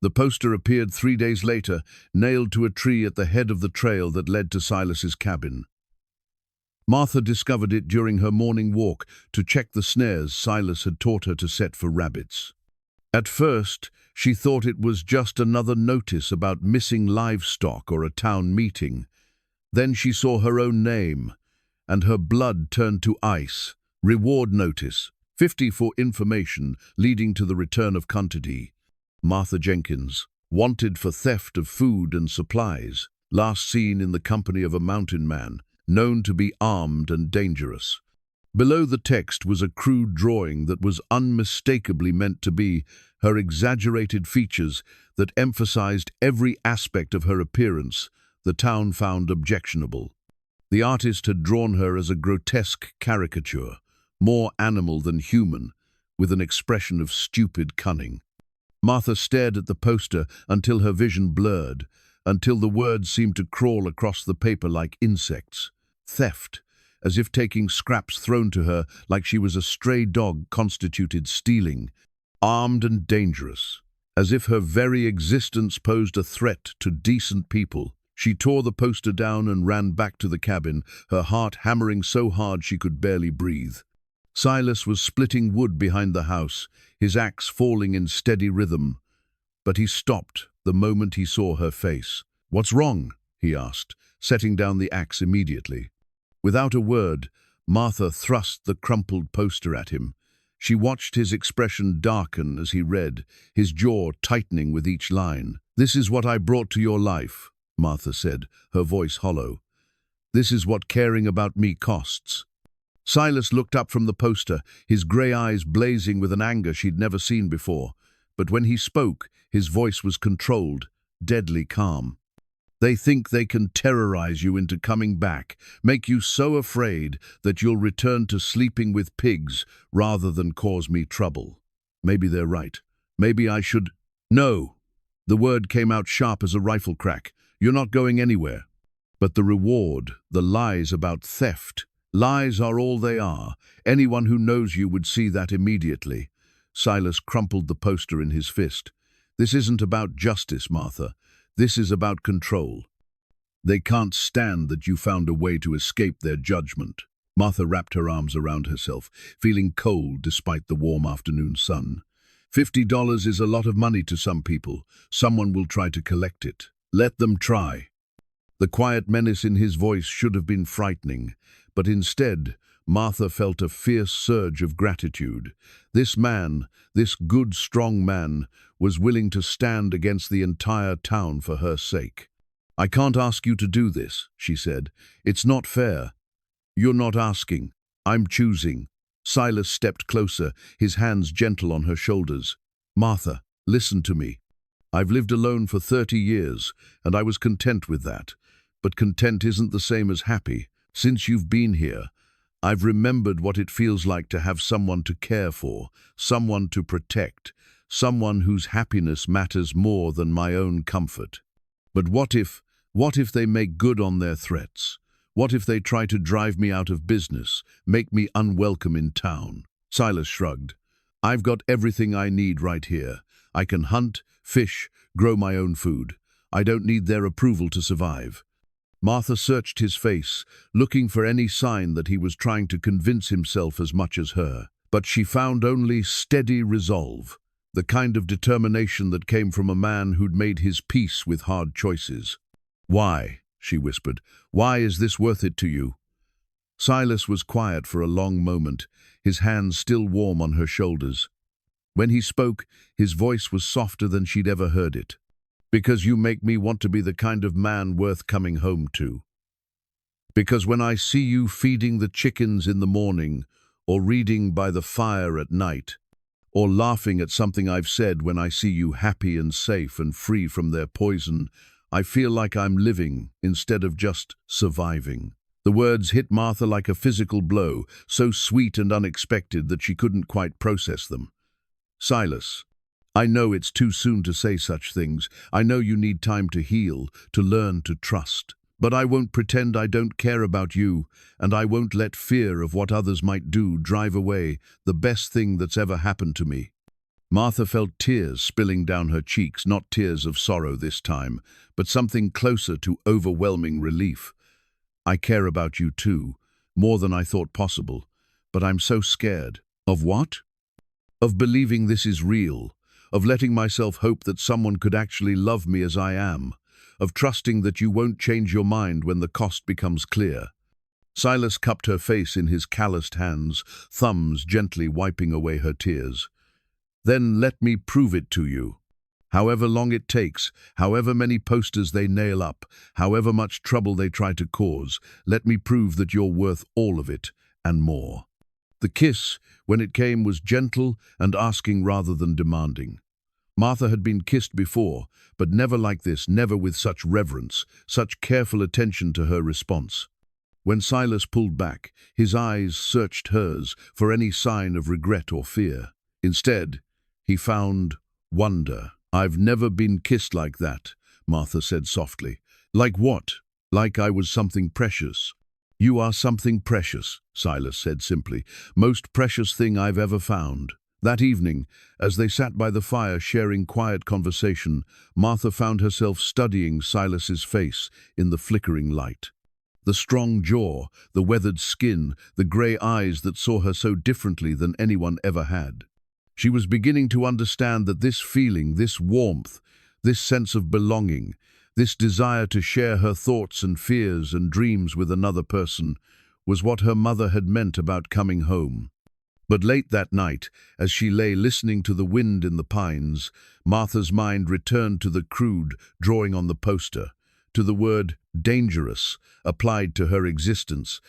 The poster appeared 3 days later, nailed to a tree at the head of the trail that led to Silas's cabin. Martha discovered it during her morning walk to check the snares Silas had taught her to set for rabbits. At first, she thought it was just another notice about missing livestock or a town meeting. Then she saw her own name, and her blood turned to ice. "Reward notice, 50 for information leading to the return of quantity. Martha Jenkins, wanted for theft of food and supplies, last seen in the company of a mountain man, known to be armed and dangerous." Below the text was a crude drawing that was unmistakably meant to be her exaggerated features that emphasized every aspect of her appearance the town found objectionable. The artist had drawn her as a grotesque caricature, more animal than human, with an expression of stupid cunning. Martha stared at the poster until her vision blurred, until the words seemed to crawl across the paper like insects. Theft, as if taking scraps thrown to her like she was a stray dog, constituted stealing. Armed and dangerous, as if her very existence posed a threat to decent people. She tore the poster down and ran back to the cabin, her heart hammering so hard she could barely breathe. Silas was splitting wood behind the house, his axe falling in steady rhythm. But he stopped the moment he saw her face. "What's wrong?" he asked, setting down the axe immediately. Without a word, Martha thrust the crumpled poster at him. She watched his expression darken as he read, his jaw tightening with each line. "This is what I brought to your life," Martha said, her voice hollow. "This is what caring about me costs." Silas looked up from the poster, his grey eyes blazing with an anger she'd never seen before. But when he spoke, his voice was controlled, deadly calm. "They think they can terrorize you into coming back, make you so afraid that you'll return to sleeping with pigs rather than cause me trouble. Maybe they're right. Maybe I should—" "No!" The word came out sharp as a rifle crack. "You're not going anywhere." But the reward, the lies about theft, lies are all they are. Anyone who knows you would see that immediately. Silas crumpled the poster in his fist. "This isn't about justice, Martha. This is about control. They can't stand that you found a way to escape their judgment." Martha wrapped her arms around herself, feeling cold despite the warm afternoon sun. $50 is a lot of money to some people. Someone will try to collect it. Let them try. The quiet menace in his voice should have been frightening, but instead, Martha felt a fierce surge of gratitude. This man, this good, strong man, was willing to stand against the entire town for her sake. "I can't ask you to do this," she said. "It's not fair." "You're not asking. I'm choosing." Silas stepped closer, his hands gentle on her shoulders. "Martha, listen to me. I've lived alone for 30 years, and I was content with that. But content isn't the same as happy. Since you've been here, I've remembered what it feels like to have someone to care for, someone to protect, someone whose happiness matters more than my own comfort. But what if they make good on their threats? What if they try to drive me out of business, make me unwelcome in town?" Silas shrugged. "I've got everything I need right here. I can hunt, fish, grow my own food. I don't need their approval to survive." Martha searched his face, looking for any sign that he was trying to convince himself as much as her. But she found only steady resolve, the kind of determination that came from a man who'd made his peace with hard choices. "Why?" she whispered. "Why is this worth it to you?" Silas was quiet for a long moment, his hands still warm on her shoulders. When he spoke, his voice was softer than she'd ever heard it. "Because you make me want to be the kind of man worth coming home to. Because when I see you feeding the chickens in the morning, or reading by the fire at night, or laughing at something I've said, when I see you happy and safe and free from their poison, I feel like I'm living instead of just surviving." The words hit Martha like a physical blow, so sweet and unexpected that she couldn't quite process them. "Silas, I know it's too soon to say such things. I know you need time to heal, to learn to trust. But I won't pretend I don't care about you, and I won't let fear of what others might do drive away the best thing that's ever happened to me." Martha felt tears spilling down her cheeks, not tears of sorrow this time, but something closer to overwhelming relief. "I care about you too, more than I thought possible, but I'm so scared." "Of what?" "Of believing this is real. Of letting myself hope that someone could actually love me as I am, of trusting that you won't change your mind when the cost becomes clear." Silas cupped her face in his calloused hands, thumbs gently wiping away her tears. "Then let me prove it to you. However long it takes, however many posters they nail up, however much trouble they try to cause, let me prove that you're worth all of it, and more." The kiss, when it came, was gentle and asking rather than demanding. Martha had been kissed before, but never like this, never with such reverence, such careful attention to her response. When Silas pulled back, his eyes searched hers for any sign of regret or fear. Instead, he found wonder. "I've never been kissed like that," Martha said softly. "Like what?" "Like I was something precious." "You are something precious," Silas said simply. "Most precious thing I've ever found." That evening, as they sat by the fire sharing quiet conversation, Martha found herself studying Silas's face in the flickering light. The strong jaw, the weathered skin, the grey eyes that saw her so differently than anyone ever had. She was beginning to understand that this feeling, this warmth, this sense of belonging, this desire to share her thoughts and fears and dreams with another person, was what her mother had meant about coming home. But late that night, as she lay listening to the wind in the pines, Martha's mind returned to the crude drawing on the poster, to the word dangerous applied to her existence,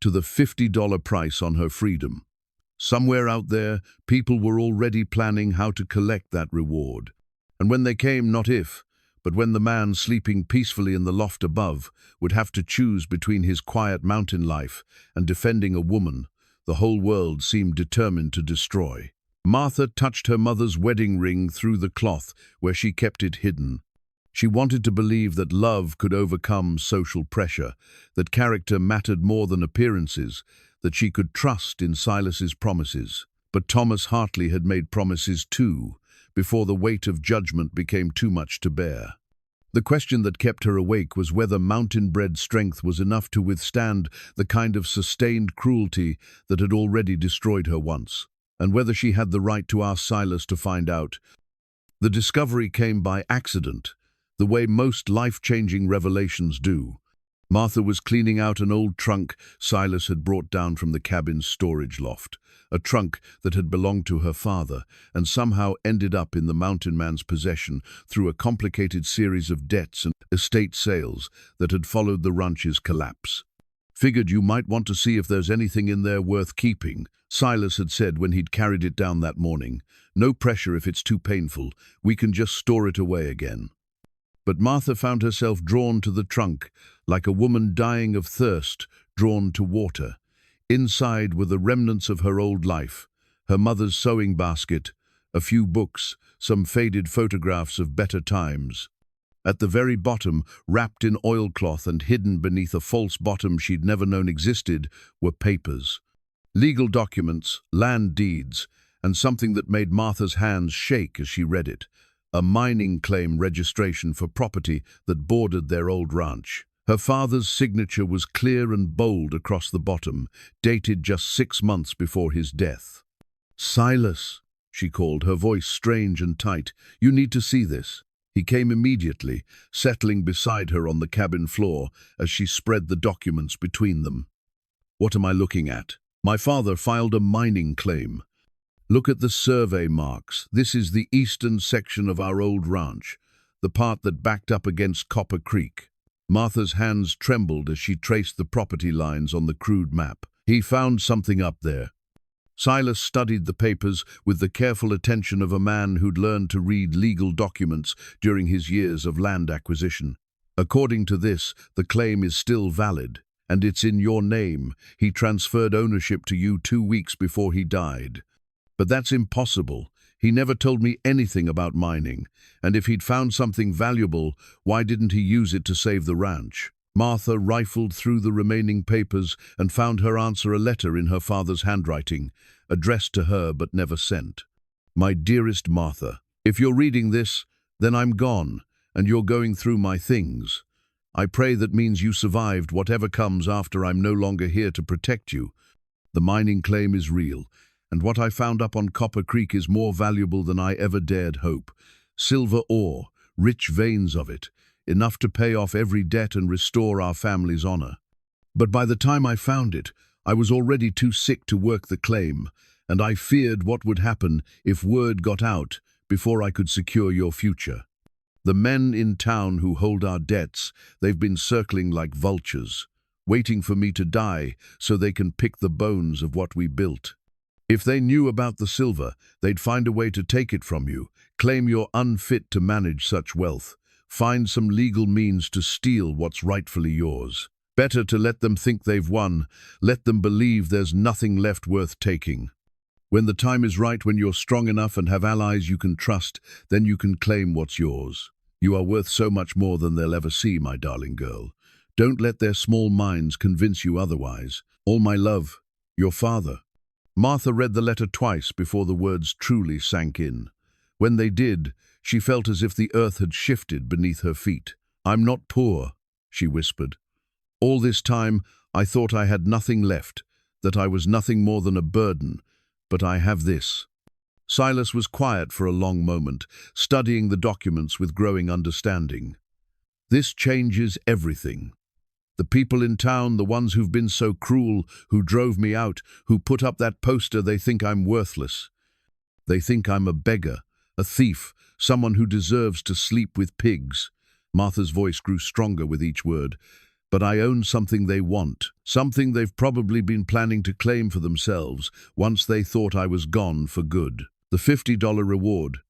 to the $50 price on her freedom. Somewhere out there, people were already planning how to collect that reward. And when they came, not if, but when the man sleeping peacefully in the loft above would have to choose between his quiet mountain life and defending a woman the whole world seemed determined to destroy. Martha touched her mother's wedding ring through the cloth where she kept it hidden. She wanted to believe that love could overcome social pressure, that character mattered more than appearances, that she could trust in Silas's promises. But Thomas Hartley had made promises too, before the weight of judgment became too much to bear. The question that kept her awake was whether mountain-bred strength was enough to withstand the kind of sustained cruelty that had already destroyed her once, and whether she had the right to ask Silas to find out. The discovery came by accident, the way most life-changing revelations do. Martha was cleaning out an old trunk Silas had brought down from the cabin's storage loft, a trunk that had belonged to her father and somehow ended up in the mountain man's possession through a complicated series of debts and estate sales that had followed the ranch's collapse. "Figured you might want to see if there's anything in there worth keeping," Silas had said when he'd carried it down that morning. "No pressure if it's too painful. We can just store it away again." But Martha found herself drawn to the trunk, like a woman dying of thirst, drawn to water. Inside were the remnants of her old life, her mother's sewing basket, a few books, some faded photographs of better times. At the very bottom, wrapped in oilcloth and hidden beneath a false bottom she'd never known existed, were papers. Legal documents, land deeds, and something that made Martha's hands shake as she read it. A mining claim registration for property that bordered their old ranch. Her father's signature was clear and bold across the bottom, dated just 6 months before his death. "Silas," she called, her voice strange and tight, "you need to see this." He came immediately, settling beside her on the cabin floor as she spread the documents between them. "What am I looking at?" "My father filed a mining claim. Look at the survey marks. This is the eastern section of our old ranch, the part that backed up against Copper Creek." Martha's hands trembled as she traced the property lines on the crude map. "He found something up there." Silas studied the papers with the careful attention of a man who'd learned to read legal documents during his years of land acquisition. "According to this, the claim is still valid, and it's in your name. He transferred ownership to you 2 weeks before he died." "But that's impossible. He never told me anything about mining, and if he'd found something valuable, why didn't he use it to save the ranch?" Martha rifled through the remaining papers and found her answer, a letter in her father's handwriting, addressed to her but never sent. "My dearest Martha, if you're reading this, then I'm gone, and you're going through my things. I pray that means you survived whatever comes after I'm no longer here to protect you. The mining claim is real, and what I found up on Copper Creek is more valuable than I ever dared hope. Silver ore, rich veins of it, enough to pay off every debt and restore our family's honor. But by the time I found it, I was already too sick to work the claim, and I feared what would happen if word got out before I could secure your future. The men in town who hold our debts, they've been circling like vultures, waiting for me to die so they can pick the bones of what we built. If they knew about the silver, they'd find a way to take it from you, claim you're unfit to manage such wealth, find some legal means to steal what's rightfully yours. Better to let them think they've won, let them believe there's nothing left worth taking. When the time is right, when you're strong enough and have allies you can trust, then you can claim what's yours. You are worth so much more than they'll ever see, my darling girl. Don't let their small minds convince you otherwise. All my love, your father." Martha read the letter twice before the words truly sank in. When they did, she felt as if the earth had shifted beneath her feet. "I'm not poor," she whispered. All this time, I thought I had nothing left, that I was nothing more than a burden, but I have this." Silas was quiet for a long moment, studying the documents with growing understanding. "This changes everything. The people in town, the ones who've been so cruel, who drove me out, who put up that poster, they think I'm worthless. They think I'm a beggar, a thief, someone who deserves to sleep with pigs." Martha's voice grew stronger with each word. "But I own something they want, something they've probably been planning to claim for themselves once they thought I was gone for good. The $50 reward,"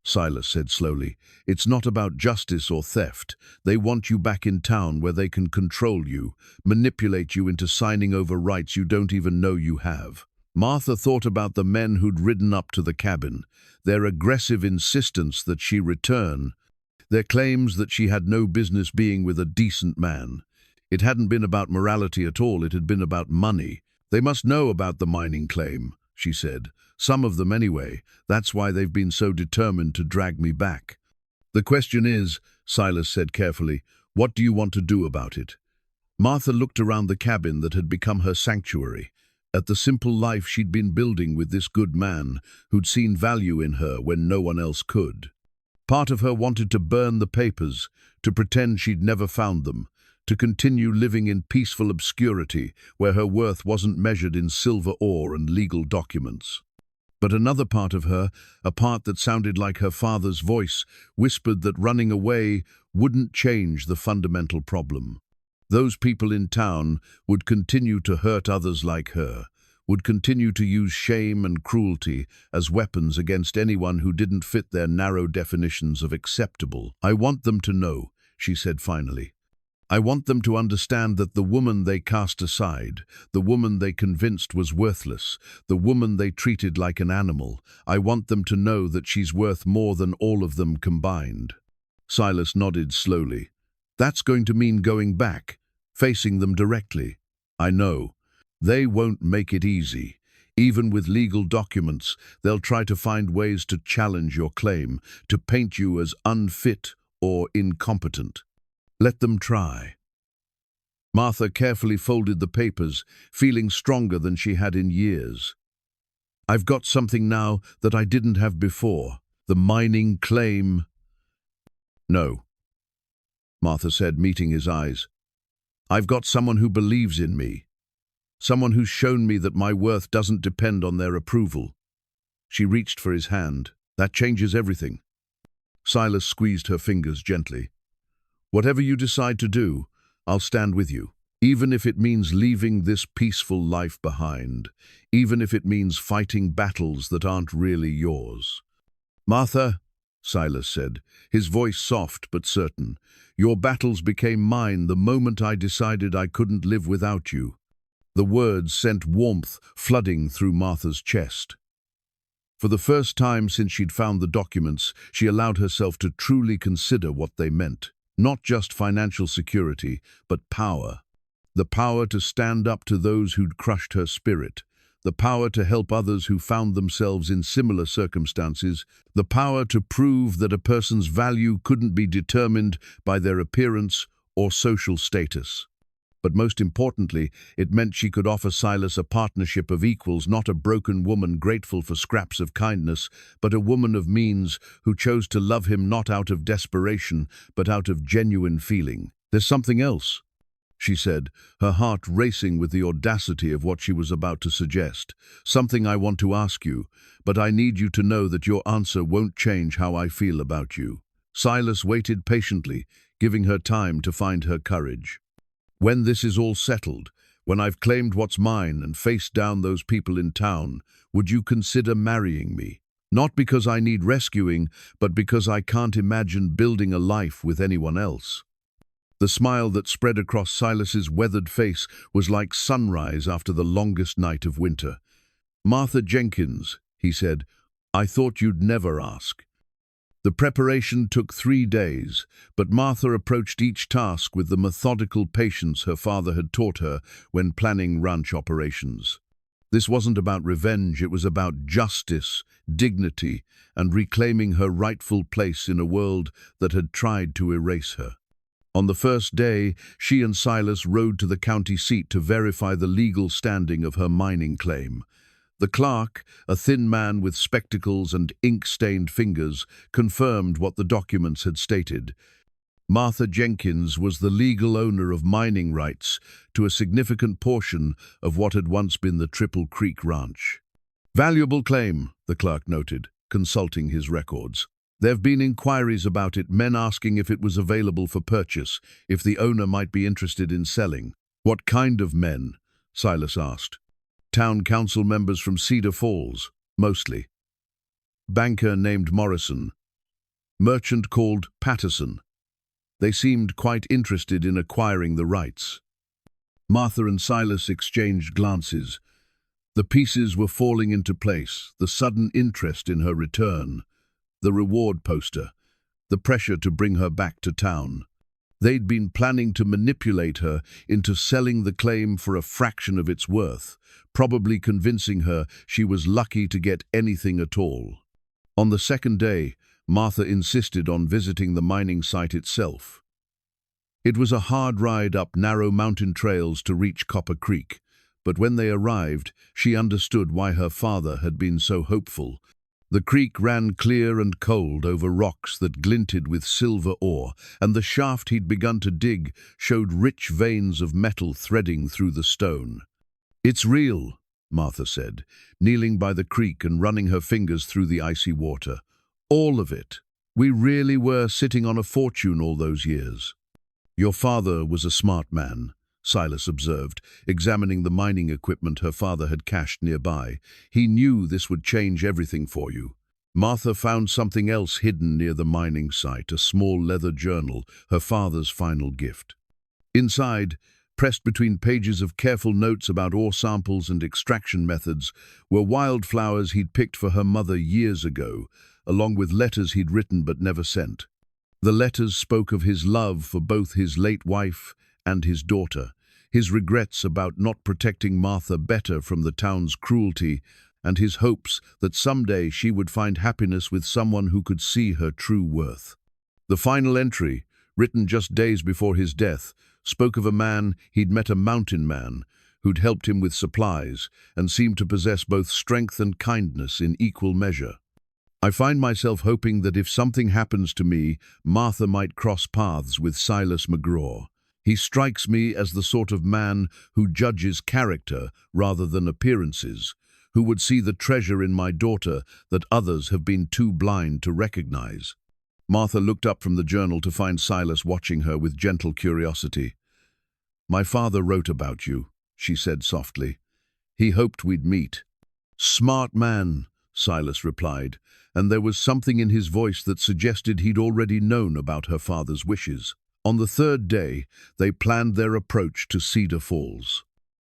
Silas said slowly. "It's not about justice or theft. They want you back in town where they can control you, manipulate you into signing over rights you don't even know you have." Martha thought about the men who'd ridden up to the cabin, their aggressive insistence that she return, their claims that she had no business being with a decent man. It hadn't been about morality at all, it had been about money. "They must know about the mining claim," she said. "Some of them anyway. That's why they've been so determined to drag me back." "The question is," Silas said carefully, "what do you want to do about it?" Martha looked around the cabin that had become her sanctuary, at the simple life she'd been building with this good man who'd seen value in her when no one else could. Part of her wanted to burn the papers, to pretend she'd never found them, to continue living in peaceful obscurity where her worth wasn't measured in silver ore and legal documents. But another part of her, a part that sounded like her father's voice, whispered that running away wouldn't change the fundamental problem. Those people in town would continue to hurt others like her, would continue to use shame and cruelty as weapons against anyone who didn't fit their narrow definitions of acceptable. "I want them to know," she said finally. "I want them to understand that the woman they cast aside, the woman they convinced was worthless, the woman they treated like an animal, I want them to know that she's worth more than all of them combined." Silas nodded slowly. "That's going to mean going back, facing them directly." "I know. They won't make it easy. Even with legal documents, they'll try to find ways to challenge your claim, to paint you as unfit or incompetent. Let them try." Martha carefully folded the papers, feeling stronger than she had in years. "I've got something now that I didn't have before. The mining claim." "No," Martha said, meeting his eyes. "I've got someone who believes in me. Someone who's shown me that my worth doesn't depend on their approval." She reached for his hand. "That changes everything." Silas squeezed her fingers gently. "Whatever you decide to do, I'll stand with you. Even if it means leaving this peaceful life behind. Even if it means fighting battles that aren't really yours." "Martha," Silas said, his voice soft but certain, "your battles became mine the moment I decided I couldn't live without you." The words sent warmth flooding through Martha's chest. For the first time since she'd found the documents, she allowed herself to truly consider what they meant. Not just financial security, but power. The power to stand up to those who'd crushed her spirit. The power to help others who found themselves in similar circumstances. The power to prove that a person's value couldn't be determined by their appearance or social status. But most importantly, it meant she could offer Silas a partnership of equals, not a broken woman grateful for scraps of kindness, but a woman of means who chose to love him not out of desperation, but out of genuine feeling. "There's something else," she said, her heart racing with the audacity of what she was about to suggest. "Something I want to ask you, but I need you to know that your answer won't change how I feel about you." Silas waited patiently, giving her time to find her courage. "When this is all settled, when I've claimed what's mine and faced down those people in town, would you consider marrying me? Not because I need rescuing, but because I can't imagine building a life with anyone else." The smile that spread across Silas's weathered face was like sunrise after the longest night of winter. "Martha Jenkins," he said, "I thought you'd never ask." The preparation took 3 days, but Martha approached each task with the methodical patience her father had taught her when planning ranch operations. This wasn't about revenge, it was about justice, dignity, and reclaiming her rightful place in a world that had tried to erase her. On the first day, she and Silas rode to the county seat to verify the legal standing of her mining claim. The clerk, a thin man with spectacles and ink-stained fingers, confirmed what the documents had stated. Martha Jenkins was the legal owner of mining rights to a significant portion of what had once been the Triple Creek Ranch. "Valuable claim," the clerk noted, consulting his records. "There have been inquiries about it, men asking if it was available for purchase, if the owner might be interested in selling." "What kind of men?" Silas asked. "Town council members from Cedar Falls, mostly. Banker named Morrison. Merchant called Patterson. They seemed quite interested in acquiring the rights." Martha and Silas exchanged glances. The pieces were falling into place, the sudden interest in her return, the reward poster, the pressure to bring her back to town. They'd been planning to manipulate her into selling the claim for a fraction of its worth, probably convincing her she was lucky to get anything at all. On the second day, Martha insisted on visiting the mining site itself. It was a hard ride up narrow mountain trails to reach Copper Creek, but when they arrived, she understood why her father had been so hopeful. The creek ran clear and cold over rocks that glinted with silver ore, and the shaft he'd begun to dig showed rich veins of metal threading through the stone. "It's real," Martha said, kneeling by the creek and running her fingers through the icy water. "All of it. We really were sitting on a fortune all those years." "Your father was a smart man," Silas observed, examining the mining equipment her father had cached nearby. "He knew this would change everything for you." Martha found something else hidden near the mining site, a small leather journal, her father's final gift. Inside, pressed between pages of careful notes about ore samples and extraction methods, were wildflowers he'd picked for her mother years ago, along with letters he'd written but never sent. The letters spoke of his love for both his late wife and his daughter, his regrets about not protecting Martha better from the town's cruelty, and his hopes that someday she would find happiness with someone who could see her true worth. The final entry, written just days before his death, spoke of a man he'd met, a mountain man, who'd helped him with supplies and seemed to possess both strength and kindness in equal measure. "I find myself hoping that if something happens to me, Martha might cross paths with Silas McGraw. He strikes me as the sort of man who judges character rather than appearances, who would see the treasure in my daughter that others have been too blind to recognize." Martha looked up from the journal to find Silas watching her with gentle curiosity. "My father wrote about you," she said softly. "He hoped we'd meet." "Smart man," Silas replied, and there was something in his voice that suggested he'd already known about her father's wishes. On the third day, they planned their approach to Cedar Falls.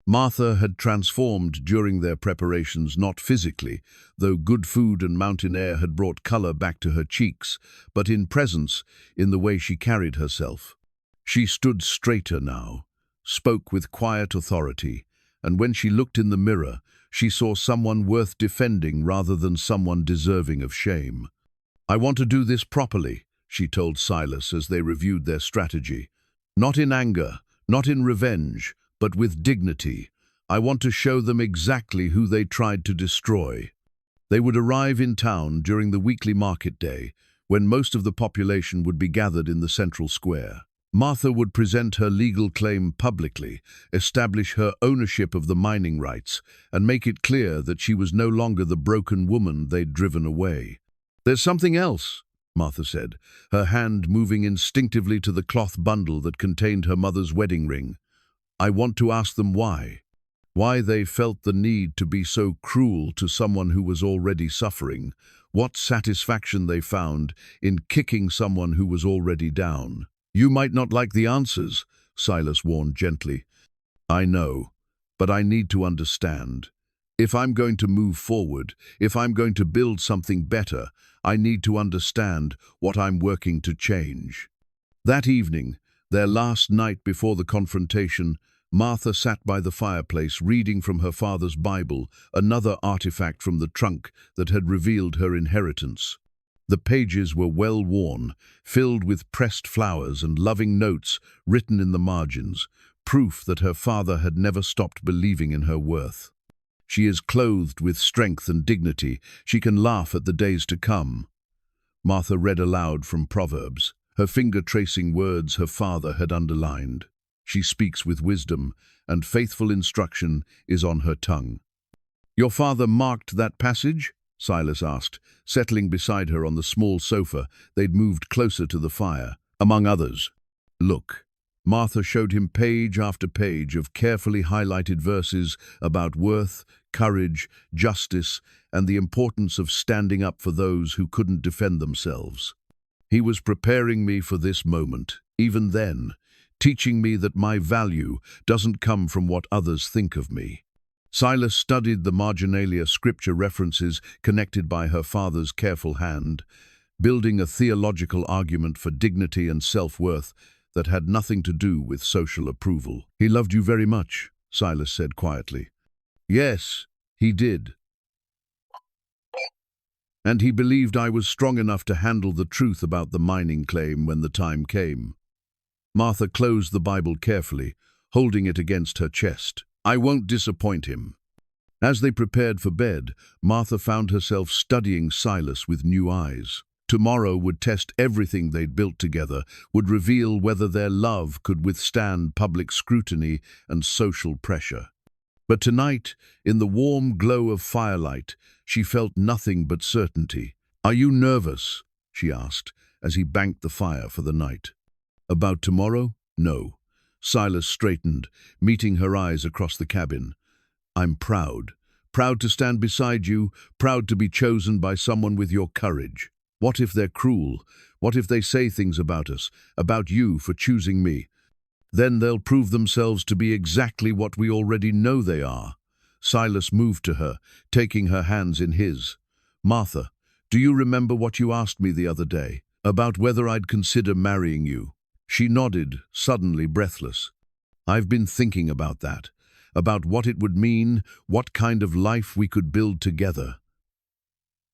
Martha had transformed during their preparations, not physically, though good food and mountain air had brought color back to her cheeks, but in presence, in the way she carried herself. She stood straighter now, spoke with quiet authority, and when she looked in the mirror, she saw someone worth defending rather than someone deserving of shame. "I want to do this properly," she told Silas as they reviewed their strategy. "Not in anger, not in revenge, but with dignity. I want to show them exactly who they tried to destroy." They would arrive in town during the weekly market day, when most of the population would be gathered in the central square. Martha would present her legal claim publicly, establish her ownership of the mining rights, and make it clear that she was no longer the broken woman they'd driven away. "There's something else," Martha said, her hand moving instinctively to the cloth bundle that contained her mother's wedding ring. "I want to ask them why. Why they felt the need to be so cruel to someone who was already suffering. What satisfaction they found in kicking someone who was already down." "You might not like the answers," Silas warned gently. "I know, but I need to understand. If I'm going to move forward, if I'm going to build something better, I need to understand what I'm working to change." That evening, their last night before the confrontation, Martha sat by the fireplace reading from her father's Bible, another artifact from the trunk that had revealed her inheritance. The pages were well worn, filled with pressed flowers and loving notes written in the margins, proof that her father had never stopped believing in her worth. She is clothed with strength and dignity. She can laugh at the days to come. Martha read aloud from Proverbs, her finger tracing words her father had underlined. She speaks with wisdom, and faithful instruction is on her tongue. "Your father marked that passage?" Silas asked, settling beside her on the small sofa they'd moved closer to the fire. "Among others." "Look." Martha showed him page after page of carefully highlighted verses about worth, courage, justice, and the importance of standing up for those who couldn't defend themselves. He was preparing me for this moment, even then, teaching me that my value doesn't come from what others think of me. Silas studied the marginalia scripture references connected by her father's careful hand, building a theological argument for dignity and self-worth that had nothing to do with social approval. "He loved you very much," Silas said quietly. "Yes, he did. And he believed I was strong enough to handle the truth about the mining claim when the time came." Martha closed the Bible carefully, holding it against her chest. "I won't disappoint him." As they prepared for bed, Martha found herself studying Silas with new eyes. Tomorrow would test everything they'd built together, would reveal whether their love could withstand public scrutiny and social pressure. But tonight, in the warm glow of firelight, she felt nothing but certainty. "Are you nervous?" she asked, as he banked the fire for the night. "About tomorrow? No." Silas straightened, meeting her eyes across the cabin. "I'm proud. Proud to stand beside you, proud to be chosen by someone with your courage. What if they're cruel? What if they say things about us, about you for choosing me? Then they'll prove themselves to be exactly what we already know they are." Silas moved to her, taking her hands in his. "Martha, do you remember what you asked me the other day, about whether I'd consider marrying you?" She nodded, suddenly breathless. "I've been thinking about that, about what it would mean, what kind of life we could build together."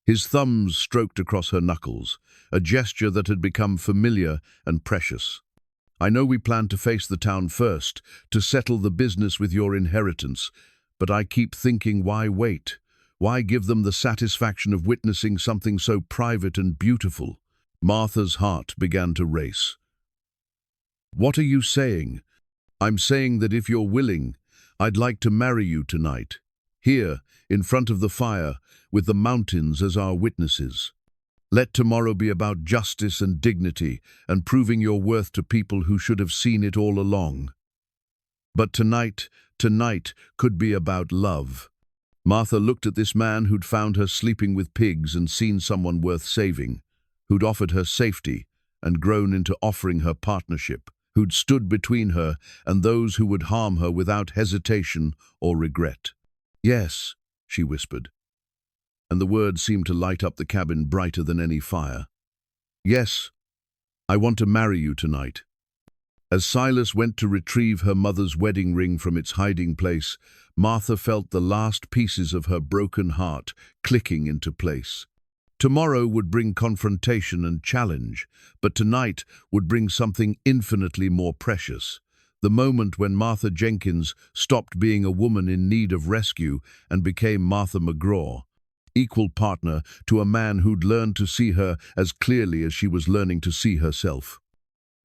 His thumbs stroked across her knuckles, a gesture that had become familiar and precious. "I know we plan to face the town first, to settle the business with your inheritance, but I keep thinking, why wait? Why give them the satisfaction of witnessing something so private and beautiful?" Martha's heart began to race. "What are you saying?" "I'm saying that if you're willing, I'd like to marry you tonight. Here, in front of the fire, with the mountains as our witnesses. Let tomorrow be about justice and dignity and proving your worth to people who should have seen it all along. But tonight could be about love." Martha looked at this man who'd found her sleeping with pigs and seen someone worth saving, who'd offered her safety and grown into offering her partnership, who'd stood between her and those who would harm her without hesitation or regret. "Yes," she whispered, and the words seemed to light up the cabin brighter than any fire. "Yes, I want to marry you tonight." As Silas went to retrieve her mother's wedding ring from its hiding place, Martha felt the last pieces of her broken heart clicking into place. Tomorrow would bring confrontation and challenge, but tonight would bring something infinitely more precious. The moment when Martha Jenkins stopped being a woman in need of rescue and became Martha McGraw, equal partner to a man who'd learned to see her as clearly as she was learning to see herself.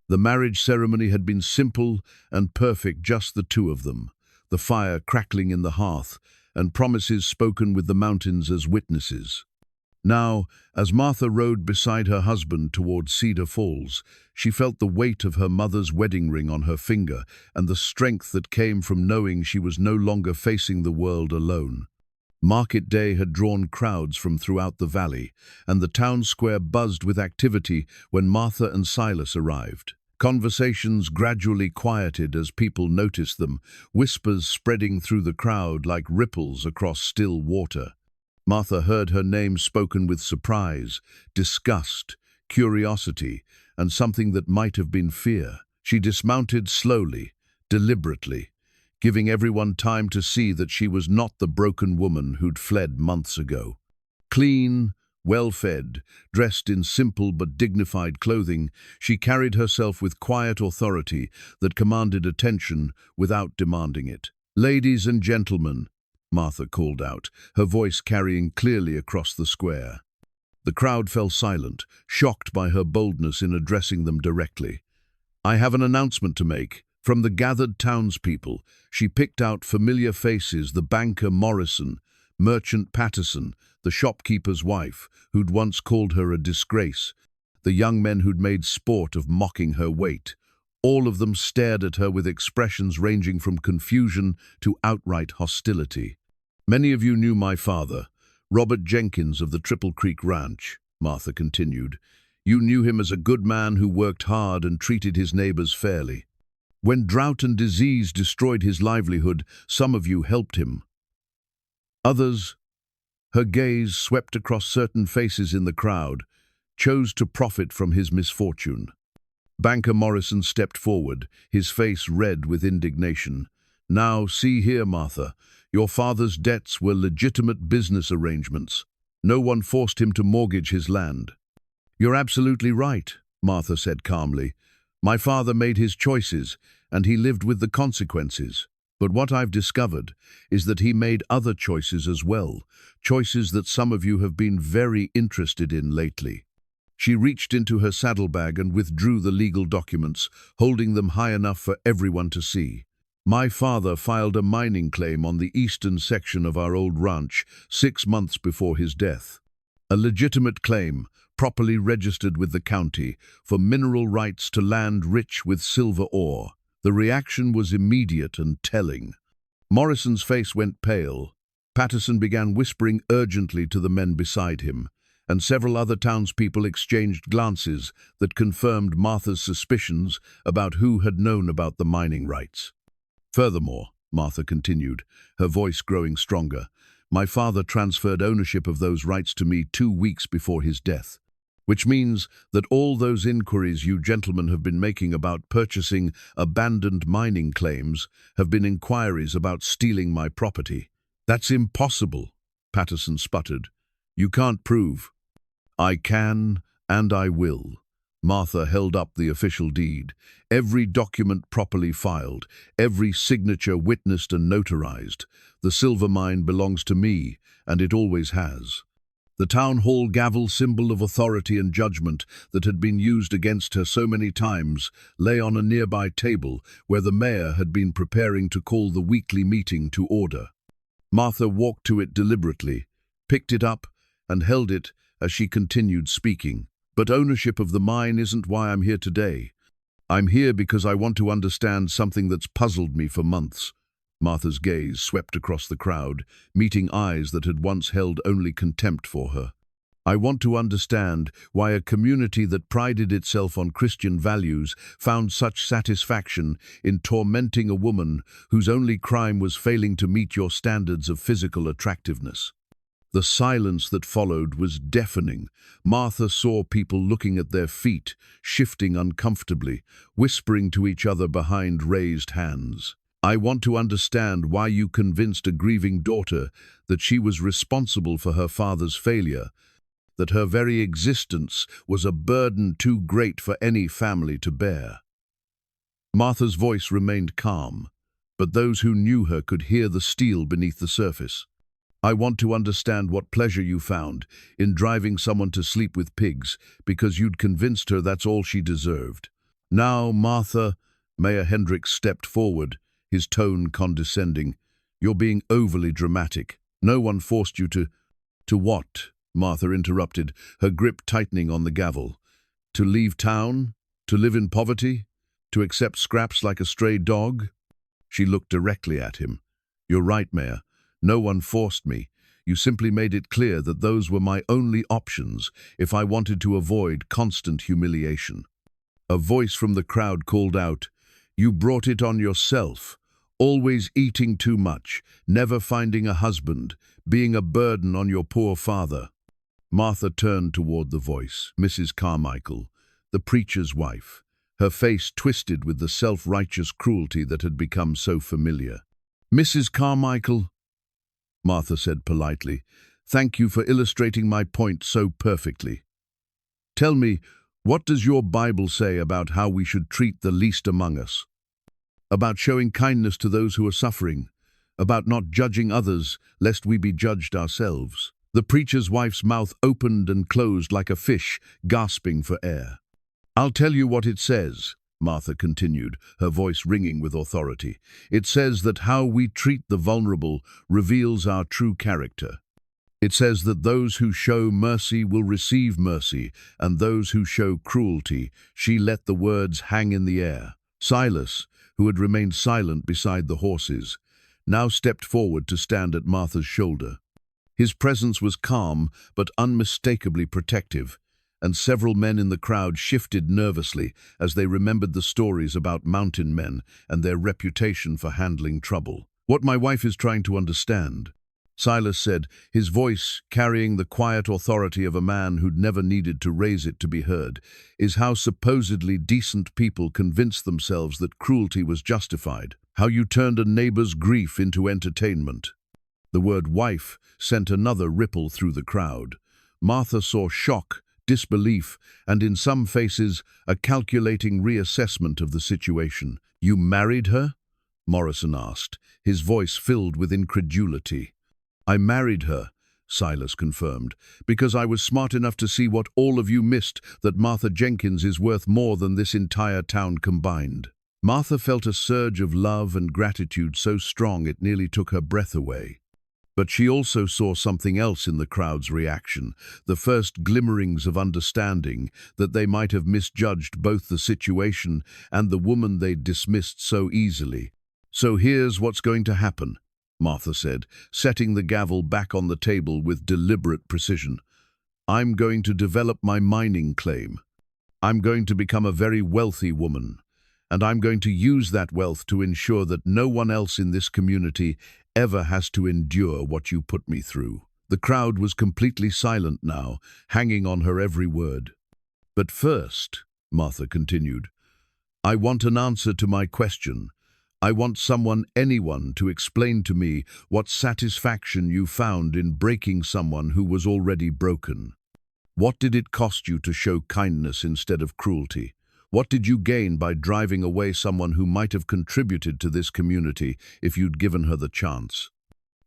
The marriage ceremony had been simple and perfect, just the two of them, the fire crackling in the hearth, and promises spoken with the mountains as witnesses. Now, as Martha rode beside her husband toward Cedar Falls, she felt the weight of her mother's wedding ring on her finger and the strength that came from knowing she was no longer facing the world alone. Market day had drawn crowds from throughout the valley, and the town square buzzed with activity when Martha and Silas arrived. Conversations gradually quieted as people noticed them, whispers spreading through the crowd like ripples across still water. Martha heard her name spoken with surprise, disgust, curiosity, and something that might have been fear. She dismounted slowly, deliberately, giving everyone time to see that she was not the broken woman who'd fled months ago. Clean, Well-fed, dressed in simple but dignified clothing, she carried herself with quiet authority that commanded attention without demanding it. "Ladies and gentlemen," Martha called out, her voice carrying clearly across the square. The crowd fell silent, shocked by her boldness in addressing them directly. "I have an announcement to make." From the gathered townspeople, she picked out familiar faces: the banker Morrison, merchant Patterson, the shopkeeper's wife, who'd once called her a disgrace, the young men who'd made sport of mocking her weight. All of them stared at her with expressions ranging from confusion to outright hostility. "Many of you knew my father, Robert Jenkins of the Triple Creek Ranch," Martha continued. "You knew him as a good man who worked hard and treated his neighbors fairly. When drought and disease destroyed his livelihood, some of you helped him. Others," her gaze swept across certain faces in the crowd, "chose to profit from his misfortune." Banker Morrison stepped forward, his face red with indignation. "Now, see here, Martha. Your father's debts were legitimate business arrangements. No one forced him to mortgage his land." "You're absolutely right," Martha said calmly. "My father made his choices, and he lived with the consequences. But what I've discovered is that he made other choices as well, choices that some of you have been very interested in lately." She reached into her saddlebag and withdrew the legal documents, holding them high enough for everyone to see. "My father filed a mining claim on the eastern section of our old ranch 6 months before his death. A legitimate claim, properly registered with the county, for mineral rights to land rich with silver ore. The reaction was immediate and telling. Morrison's face went pale. Patterson began whispering urgently to the men beside him, and several other townspeople exchanged glances that confirmed Martha's suspicions about who had known about the mining rights. "Furthermore," Martha continued, her voice growing stronger, "my father transferred ownership of those rights to me 2 weeks before his death. Which means that all those inquiries you gentlemen have been making about purchasing abandoned mining claims have been inquiries about stealing my property." "That's impossible," Patterson sputtered. "You can't prove." "I can, and I will." Martha held up the official deed. "Every document properly filed, every signature witnessed and notarized. The silver mine belongs to me, and it always has." The town hall gavel, symbol of authority and judgment that had been used against her so many times, lay on a nearby table where the mayor had been preparing to call the weekly meeting to order. Martha walked to it deliberately, picked it up, and held it as she continued speaking. "But ownership of the mine isn't why I'm here today. I'm here because I want to understand something that's puzzled me for months." Martha's gaze swept across the crowd, meeting eyes that had once held only contempt for her. "I want to understand why a community that prided itself on Christian values found such satisfaction in tormenting a woman whose only crime was failing to meet your standards of physical attractiveness." The silence that followed was deafening. Martha saw people looking at their feet, shifting uncomfortably, whispering to each other behind raised hands. "I want to understand why you convinced a grieving daughter that she was responsible for her father's failure, that her very existence was a burden too great for any family to bear." Martha's voice remained calm, but those who knew her could hear the steel beneath the surface. "I want to understand what pleasure you found in driving someone to sleep with pigs because you'd convinced her that's all she deserved." "Now, Martha," Mayor Hendricks stepped forward, his tone condescending, "you're being overly dramatic. No one forced you to—" "To what?" Martha interrupted, her grip tightening on the gavel. "To leave town? To live in poverty? To accept scraps like a stray dog?" She looked directly at him. "You're right, Mayor. No one forced me. You simply made it clear that those were my only options if I wanted to avoid constant humiliation." A voice from the crowd called out, "You brought it on yourself. Always eating too much, never finding a husband, being a burden on your poor father." Martha turned toward the voice, Mrs. Carmichael, the preacher's wife, her face twisted with the self-righteous cruelty that had become so familiar. "Mrs. Carmichael," Martha said politely, Thank you for illustrating my point so perfectly. Tell me, what does your Bible say about how we should treat the least among us? About showing kindness to those who are suffering? About not judging others, lest we be judged ourselves? The preacher's wife's mouth opened and closed like a fish, gasping for air. I'll tell you what it says, Martha continued, her voice ringing with authority. It says that how we treat the vulnerable reveals our true character. It says that those who show mercy will receive mercy, and those who show cruelty, she let the words hang in the air. Silas, who had remained silent beside the horses, now stepped forward to stand at Martha's shoulder. His presence was calm but unmistakably protective, and several men in the crowd shifted nervously as they remembered the stories about mountain men and their reputation for handling trouble. What my wife is trying to understand, Silas said, his voice carrying the quiet authority of a man who'd never needed to raise it to be heard, is how supposedly decent people convinced themselves that cruelty was justified, how you turned a neighbor's grief into entertainment. The word wife sent another ripple through the crowd. Martha saw shock, disbelief, and in some faces, a calculating reassessment of the situation. You married her? Morrison asked, his voice filled with incredulity. I married her, Silas confirmed, because I was smart enough to see what all of you missed, that Martha Jenkins is worth more than this entire town combined. Martha felt a surge of love and gratitude so strong it nearly took her breath away. But she also saw something else in the crowd's reaction, the first glimmerings of understanding that they might have misjudged both the situation and the woman they'd dismissed so easily. So here's what's going to happen, Martha said, setting the gavel back on the table with deliberate precision. I'm going to develop my mining claim. I'm going to become a very wealthy woman, and I'm going to use that wealth to ensure that no one else in this community ever has to endure what you put me through. The crowd was completely silent now, hanging on her every word. But first, Martha continued, I want an answer to my question. I want anyone to explain to me what satisfaction you found in breaking someone who was already broken. What did it cost you to show kindness instead of cruelty? What did you gain by driving away someone who might have contributed to this community if you'd given her the chance?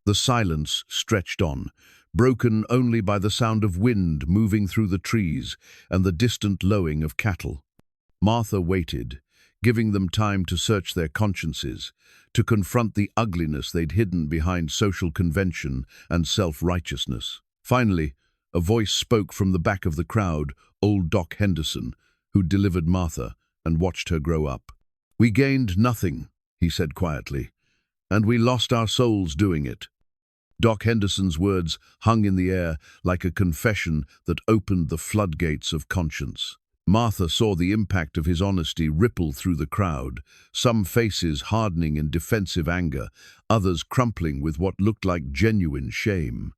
The silence stretched on, broken only by the sound of wind moving through the trees and the distant lowing of cattle. Martha waited, giving them time to search their consciences, to confront the ugliness they'd hidden behind social convention and self-righteousness. Finally, a voice spoke from the back of the crowd, old Doc Henderson, who delivered Martha and watched her grow up. We gained nothing, he said quietly, and we lost our souls doing it. Doc Henderson's words hung in the air like a confession that opened the floodgates of conscience. Martha saw the impact of his honesty ripple through the crowd, some faces hardening in defensive anger, others crumpling with what looked like genuine shame.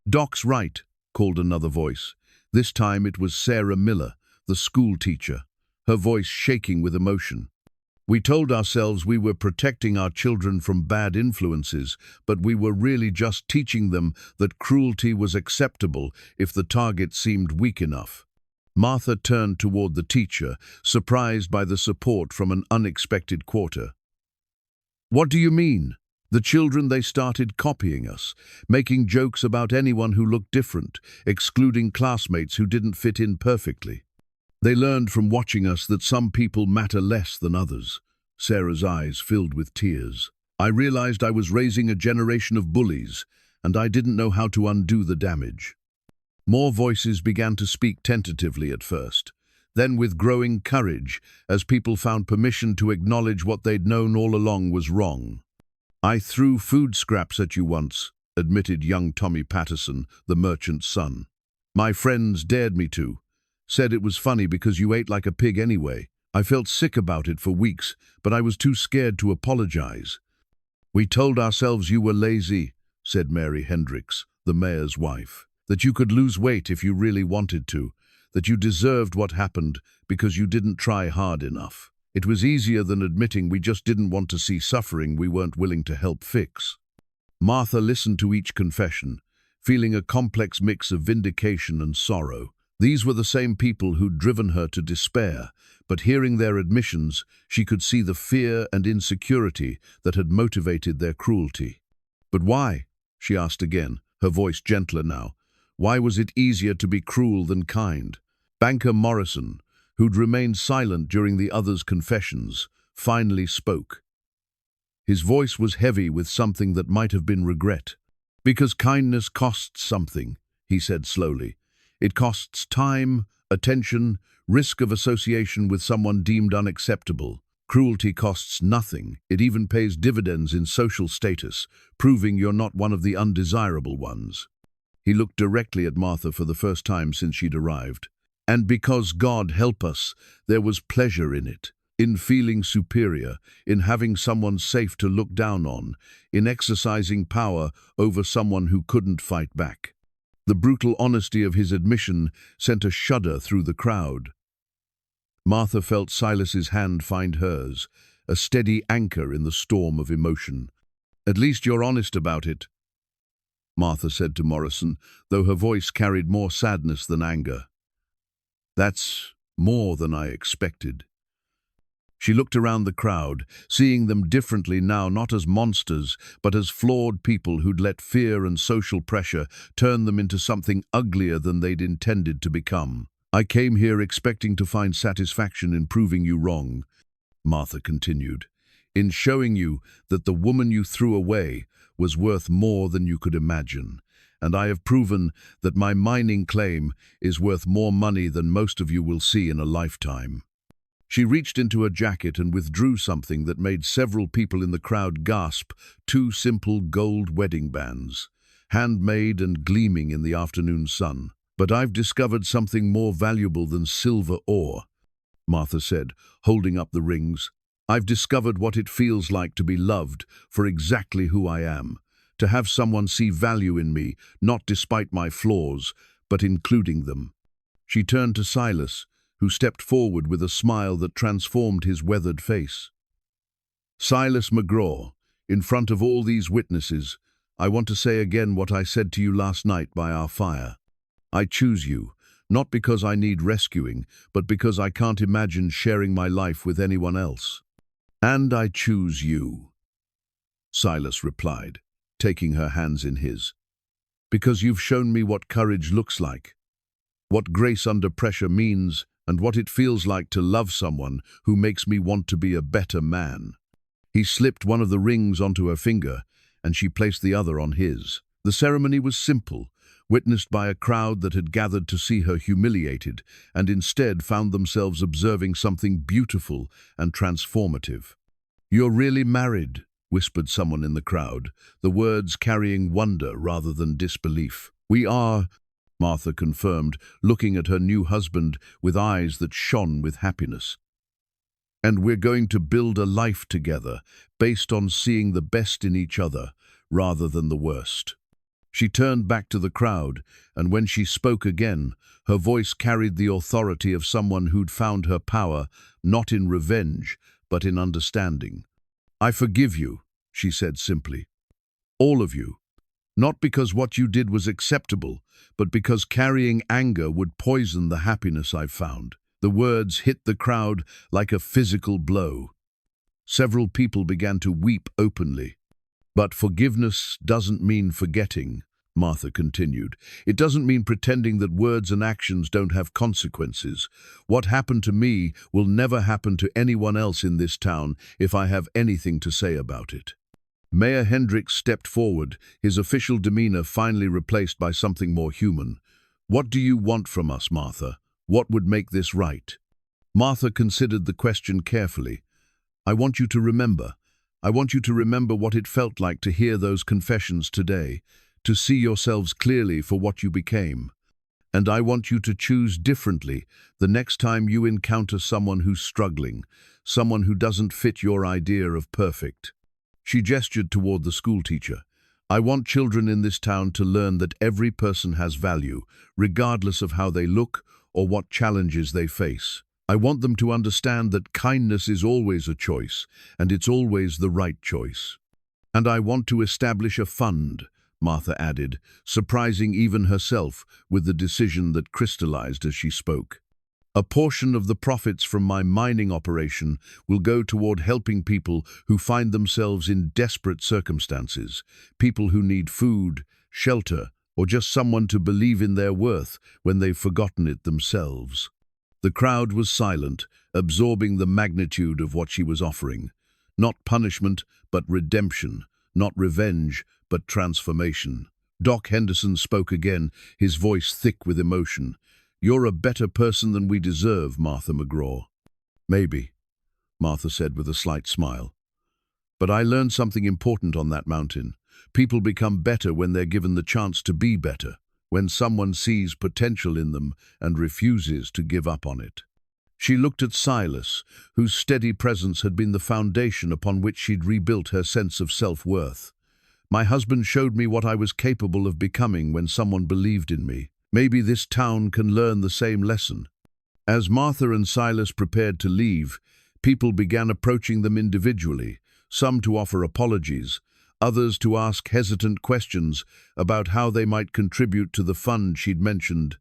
Doc's right, called another voice. This time it was Sarah Miller, the school teacher, her voice shaking with emotion. We told ourselves we were protecting our children from bad influences, but we were really just teaching them that cruelty was acceptable if the target seemed weak enough. Martha turned toward the teacher, surprised by the support from an unexpected quarter. What do you mean? The children, they started copying us, making jokes about anyone who looked different, excluding classmates who didn't fit in perfectly. They learned from watching us that some people matter less than others. Sarah's eyes filled with tears. I realized I was raising a generation of bullies, and I didn't know how to undo the damage. More voices began to speak tentatively at first, then with growing courage as people found permission to acknowledge what they'd known all along was wrong. I threw food scraps at you once, admitted young Tommy Patterson, the merchant's son. My friends dared me to, said it was funny because you ate like a pig anyway. I felt sick about it for weeks, but I was too scared to apologize. We told ourselves you were lazy, said Mary Hendricks, the mayor's wife, that you could lose weight if you really wanted to, that you deserved what happened because you didn't try hard enough. It was easier than admitting we just didn't want to see suffering we weren't willing to help fix. Martha listened to each confession, feeling a complex mix of vindication and sorrow. These were the same people who'd driven her to despair, but hearing their admissions, she could see the fear and insecurity that had motivated their cruelty. "But why?" she asked again, her voice gentler now. "Why was it easier to be cruel than kind?" Banker Morrison, who'd remained silent during the others' confessions, finally spoke. His voice was heavy with something that might have been regret. "Because kindness costs something," he said slowly. "It costs time, attention, risk of association with someone deemed unacceptable. Cruelty costs nothing. It even pays dividends in social status, proving you're not one of the undesirable ones." He looked directly at Martha for the first time since she'd arrived. "And because, God help us, there was pleasure in it. In feeling superior, in having someone safe to look down on, in exercising power over someone who couldn't fight back." The brutal honesty of his admission sent a shudder through the crowd. Martha felt Silas's hand find hers, a steady anchor in the storm of emotion. "At least you're honest about it," Martha said to Morrison, though her voice carried more sadness than anger. "That's more than I expected." She looked around the crowd, seeing them differently now, not as monsters, but as flawed people who'd let fear and social pressure turn them into something uglier than they'd intended to become. "I came here expecting to find satisfaction in proving you wrong," Martha continued, "in showing you that the woman you threw away was worth more than you could imagine. And I have proven that my mining claim is worth more money than most of you will see in a lifetime." She reached into her jacket and withdrew something that made several people in the crowd gasp: 2 simple gold wedding bands, handmade and gleaming in the afternoon sun. "But I've discovered something more valuable than silver ore," Martha said, holding up the rings. "I've discovered what it feels like to be loved for exactly who I am, to have someone see value in me, not despite my flaws, but including them." She turned to Silas, who stepped forward with a smile that transformed his weathered face. "Silas McGraw, in front of all these witnesses, I want to say again what I said to you last night by our fire. I choose you, not because I need rescuing, but because I can't imagine sharing my life with anyone else." "And I choose you," Silas replied, taking her hands in his, "because you've shown me what courage looks like, what grace under pressure means, and what it feels like to love someone who makes me want to be a better man." He slipped one of the rings onto her finger, and she placed the other on his. The ceremony was simple, witnessed by a crowd that had gathered to see her humiliated, and instead found themselves observing something beautiful and transformative. "You're really married," whispered someone in the crowd, the words carrying wonder rather than disbelief. "We are," Martha confirmed, looking at her new husband with eyes that shone with happiness. "And we're going to build a life together, based on seeing the best in each other, rather than the worst." She turned back to the crowd, and when she spoke again, her voice carried the authority of someone who'd found her power, not in revenge, but in understanding. "I forgive you," she said simply. "All of you. Not because what you did was acceptable, but because carrying anger would poison the happiness I've found." The words hit the crowd like a physical blow. Several people began to weep openly. "But forgiveness doesn't mean forgetting," Martha continued. "It doesn't mean pretending that words and actions don't have consequences. What happened to me will never happen to anyone else in this town if I have anything to say about it." Mayor Hendricks stepped forward, his official demeanor finally replaced by something more human. "What do you want from us, Martha? What would make this right?" Martha considered the question carefully. "I want you to remember. I want you to remember what it felt like to hear those confessions today, to see yourselves clearly for what you became. And I want you to choose differently the next time you encounter someone who's struggling, someone who doesn't fit your idea of perfect." She gestured toward the schoolteacher. "I want children in this town to learn that every person has value, regardless of how they look or what challenges they face. I want them to understand that kindness is always a choice, and it's always the right choice. And I want to establish a fund, Martha added, surprising even herself with the decision that crystallized as she spoke. A portion of the profits from my mining operation will go toward helping people who find themselves in desperate circumstances, people who need food, shelter, or just someone to believe in their worth when they've forgotten it themselves. The crowd was silent, absorbing the magnitude of what she was offering. Not punishment, but redemption. Not revenge, but transformation. Doc Henderson spoke again, his voice thick with emotion. "You're a better person than we deserve, Martha McGraw." "Maybe," Martha said with a slight smile. "But I learned something important on that mountain. People become better when they're given the chance to be better, when someone sees potential in them and refuses to give up on it." She looked at Silas, whose steady presence had been the foundation upon which she'd rebuilt her sense of self-worth. "My husband showed me what I was capable of becoming when someone believed in me. Maybe this town can learn the same lesson." As Martha and Silas prepared to leave, people began approaching them individually, some to offer apologies, others to ask hesitant questions about how they might contribute to the fund she'd mentioned,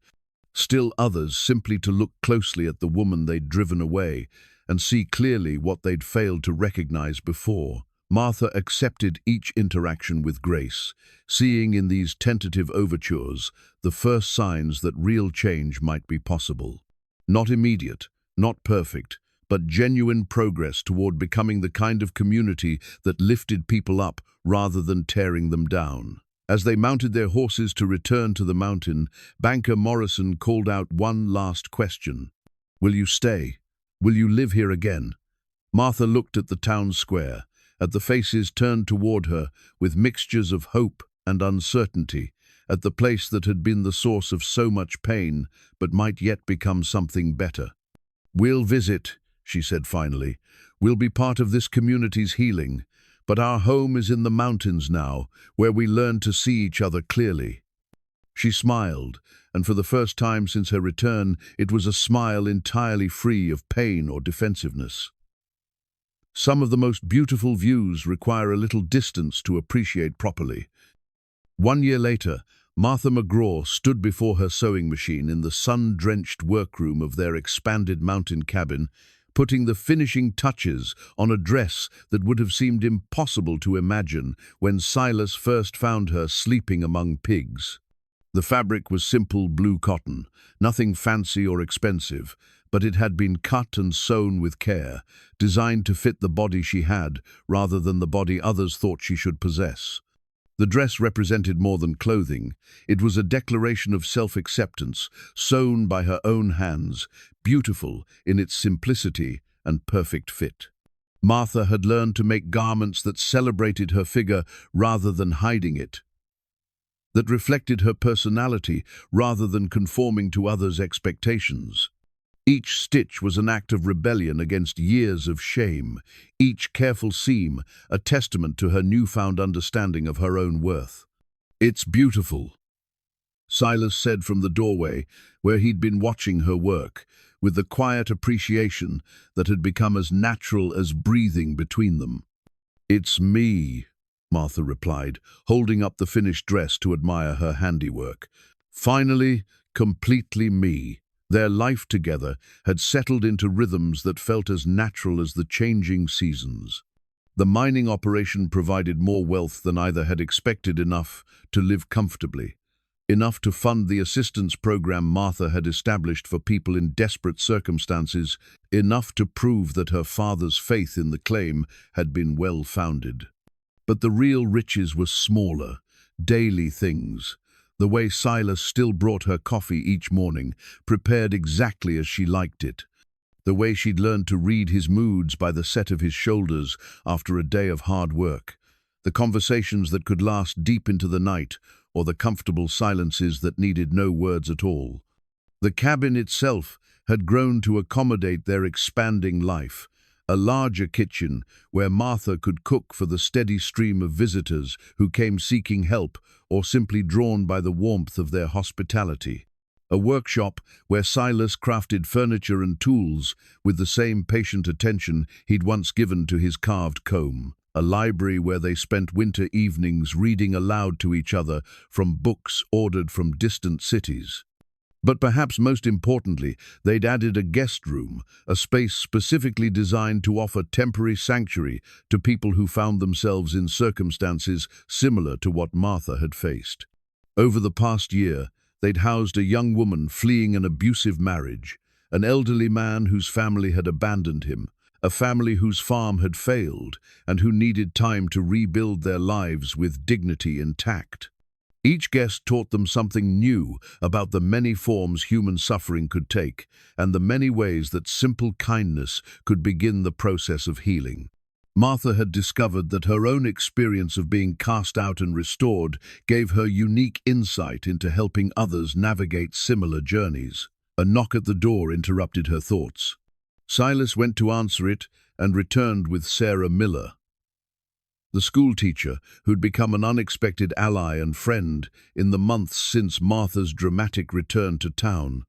still others simply to look closely at the woman they'd driven away and see clearly what they'd failed to recognize before. Martha accepted each interaction with grace, seeing in these tentative overtures the first signs that real change might be possible. Not immediate, not perfect, but genuine progress toward becoming the kind of community that lifted people up rather than tearing them down. As they mounted their horses to return to the mountain, Banker Morrison called out one last question. "Will you stay? Will you live here again?" Martha looked at the town square, at the faces turned toward her with mixtures of hope and uncertainty, at the place that had been the source of so much pain, but might yet become something better. "We'll visit," she said finally. "We'll be part of this community's healing, but our home is in the mountains now, where we learn to see each other clearly." She smiled, and for the first time since her return, it was a smile entirely free of pain or defensiveness. Some of the most beautiful views require a little distance to appreciate properly. 1 year later, Martha McGraw stood before her sewing machine in the sun-drenched workroom of their expanded mountain cabin, putting the finishing touches on a dress that would have seemed impossible to imagine when Silas first found her sleeping among pigs. The fabric was simple blue cotton, nothing fancy or expensive, but it had been cut and sewn with care, designed to fit the body she had rather than the body others thought she should possess. The dress represented more than clothing. It was a declaration of self-acceptance, sewn by her own hands, beautiful in its simplicity and perfect fit. Martha had learned to make garments that celebrated her figure rather than hiding it, that reflected her personality rather than conforming to others' expectations. Each stitch was an act of rebellion against years of shame, each careful seam a testament to her newfound understanding of her own worth. "It's beautiful," Silas said from the doorway, where he'd been watching her work, with the quiet appreciation that had become as natural as breathing between them. "It's me," Martha replied, holding up the finished dress to admire her handiwork. "Finally, completely me." Their life together had settled into rhythms that felt as natural as the changing seasons. The mining operation provided more wealth than either had expected, enough to live comfortably, enough to fund the assistance program Martha had established for people in desperate circumstances, enough to prove that her father's faith in the claim had been well-founded. But the real riches were smaller, daily things. The way Silas still brought her coffee each morning, prepared exactly as she liked it. The way she'd learned to read his moods by the set of his shoulders after a day of hard work. The conversations that could last deep into the night, or the comfortable silences that needed no words at all. The cabin itself had grown to accommodate their expanding life. A larger kitchen where Martha could cook for the steady stream of visitors who came seeking help or simply drawn by the warmth of their hospitality. A workshop where Silas crafted furniture and tools with the same patient attention he'd once given to his carved comb. a library where they spent winter evenings reading aloud to each other from books ordered from distant cities. But perhaps most importantly, they'd added a guest room, a space specifically designed to offer temporary sanctuary to people who found themselves in circumstances similar to what Martha had faced. Over the past year, they'd housed a young woman fleeing an abusive marriage, an elderly man whose family had abandoned him, a family whose farm had failed, and who needed time to rebuild their lives with dignity and tact. Each guest taught them something new about the many forms human suffering could take and the many ways that simple kindness could begin the process of healing. Martha had discovered that her own experience of being cast out and restored gave her unique insight into helping others navigate similar journeys. A knock at the door interrupted her thoughts. Silas went to answer it and returned with Sarah Miller, the schoolteacher who'd become an unexpected ally and friend in the months since Martha's dramatic return to town.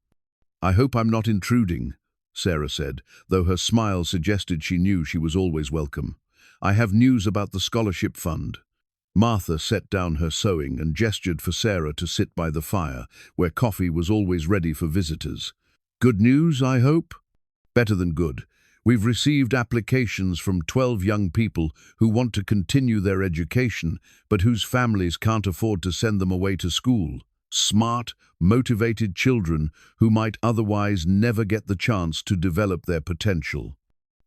"I hope I'm not intruding," Sarah said, though her smile suggested she knew she was always welcome. "I have news about the scholarship fund." Martha set down her sewing and gestured for Sarah to sit by the fire, where coffee was always ready for visitors. "Good news, I hope?" "Better than good. We've received applications from 12 young people who want to continue their education, but whose families can't afford to send them away to school. Smart, motivated children who might otherwise never get the chance to develop their potential."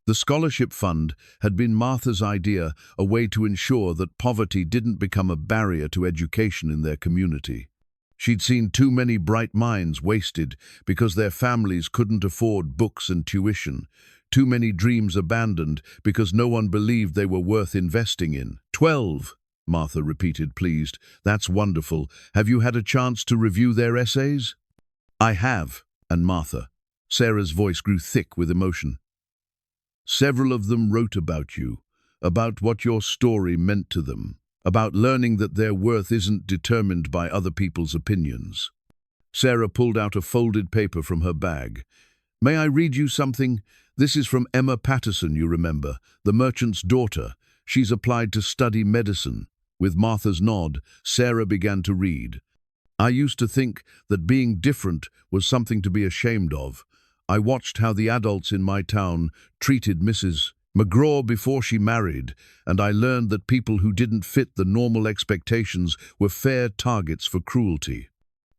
The scholarship fund had been Martha's idea, a way to ensure that poverty didn't become a barrier to education in their community. She'd seen too many bright minds wasted because their families couldn't afford books and tuition, too many dreams abandoned because no one believed they were worth investing in. 12, Martha repeated, pleased. "That's wonderful. Have you had a chance to review their essays?" "I have." And Martha. Sarah's voice grew thick with emotion. "Several of them wrote about you, about what your story meant to them, about learning that their worth isn't determined by other people's opinions." Sarah pulled out a folded paper from her bag. "May I read you something? This is from Emma Patterson, you remember, the merchant's daughter. She's applied to study medicine." With Martha's nod, Sarah began to read. "I used to think that being different was something to be ashamed of. I watched how the adults in my town treated Mrs. McGraw before she married, and I learned that people who didn't fit the normal expectations were fair targets for cruelty.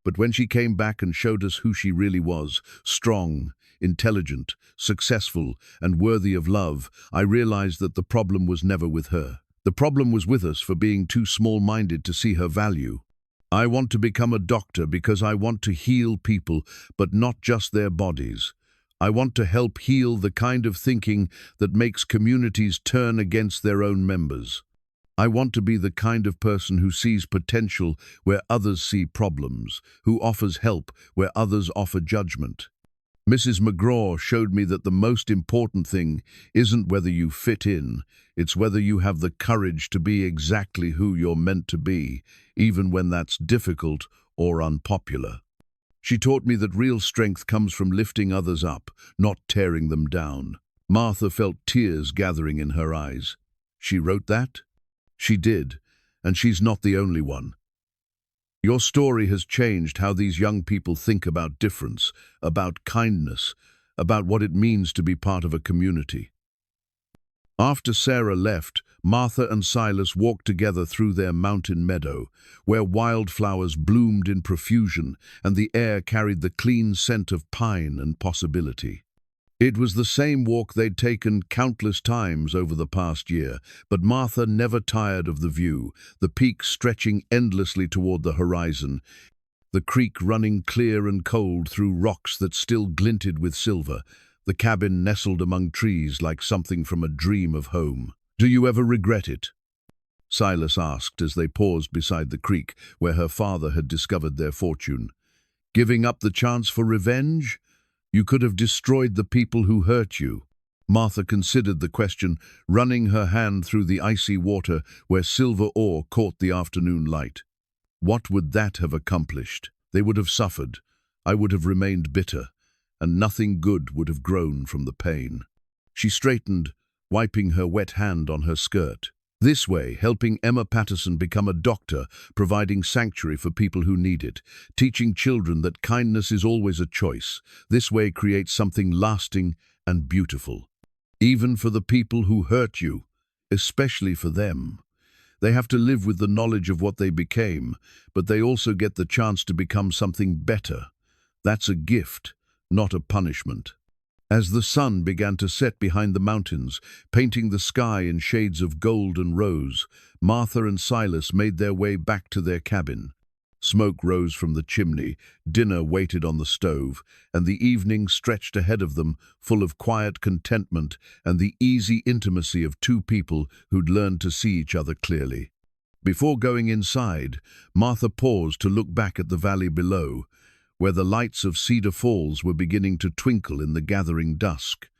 But when she came back and showed us who she really was, strong, intelligent, successful, and worthy of love, I realized that the problem was never with her. The problem was with us for being too small-minded to see her value. I want to become a doctor because I want to heal people, but not just their bodies. I want to help heal the kind of thinking that makes communities turn against their own members. I want to be the kind of person who sees potential where others see problems, who offers help where others offer judgment. Mrs. McGraw showed me that the most important thing isn't whether you fit in, it's whether you have the courage to be exactly who you're meant to be, even when that's difficult or unpopular. She taught me that real strength comes from lifting others up, not tearing them down." Martha felt tears gathering in her eyes. "She wrote that?" "She did, and she's not the only one. Your story has changed how these young people think about difference, about kindness, about what it means to be part of a community." After Sarah left, Martha and Silas walked together through their mountain meadow, where wildflowers bloomed in profusion and the air carried the clean scent of pine and possibility. It was the same walk they'd taken countless times over the past year, but Martha never tired of the view, the peaks stretching endlessly toward the horizon, the creek running clear and cold through rocks that still glinted with silver, the cabin nestled among trees like something from a dream of home. "Do you ever regret it?" Silas asked as they paused beside the creek where her father had discovered their fortune. "Giving up the chance for revenge? You could have destroyed the people who hurt you." Martha considered the question, running her hand through the icy water where silver ore caught the afternoon light. "What would that have accomplished? They would have suffered. I would have remained bitter, and nothing good would have grown from the pain." She straightened, wiping her wet hand on her skirt. This way, helping Emma Patterson become a doctor, providing sanctuary for people who need it, teaching children that kindness is always a choice. This way creates something lasting and beautiful. Even for the people who hurt you, especially for them. They have to live with the knowledge of what they became, but they also get the chance to become something better. That's a gift, not a punishment. As the sun began to set behind the mountains, painting the sky in shades of gold and rose, Martha and Silas made their way back to their cabin. Smoke rose from the chimney, dinner waited on the stove, and the evening stretched ahead of them, full of quiet contentment and the easy intimacy of two people who'd learned to see each other clearly. Before going inside, Martha paused to look back at the valley below, where the lights of Cedar Falls were beginning to twinkle in the gathering dusk.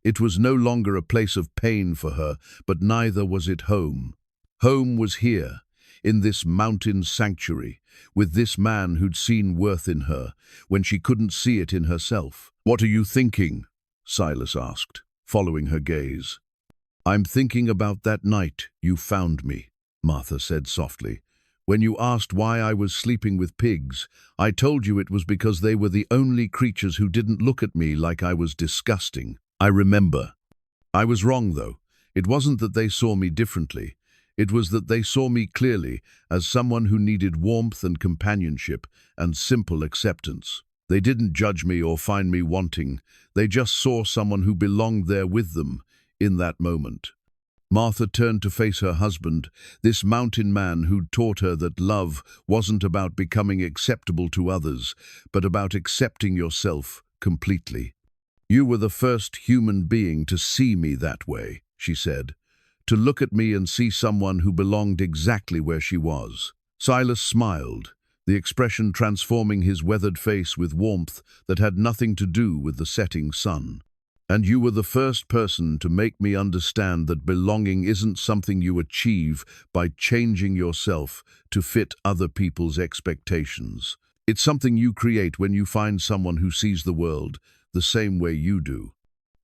It was no longer a place of pain for her, but neither was it home. Home was here, in this mountain sanctuary, with this man who'd seen worth in her, when she couldn't see it in herself. "What are you thinking?" Silas asked, following her gaze. "I'm thinking about that night you found me," Martha said softly. "When you asked why I was sleeping with pigs, I told you it was because they were the only creatures who didn't look at me like I was disgusting. I remember. I was wrong, though. It wasn't that they saw me differently. It was that they saw me clearly as someone who needed warmth and companionship and simple acceptance. They didn't judge me or find me wanting. They just saw someone who belonged there with them in that moment." Martha turned to face her husband, this mountain man who'd taught her that love wasn't about becoming acceptable to others, but about accepting yourself completely. "You were the first human being to see me that way," she said, "to look at me and see someone who belonged exactly where she was." Silas smiled, the expression transforming his weathered face with warmth that had nothing to do with the setting sun. "And you were the first person to make me understand that belonging isn't something you achieve by changing yourself to fit other people's expectations. It's something you create when you find someone who sees the world the same way you do."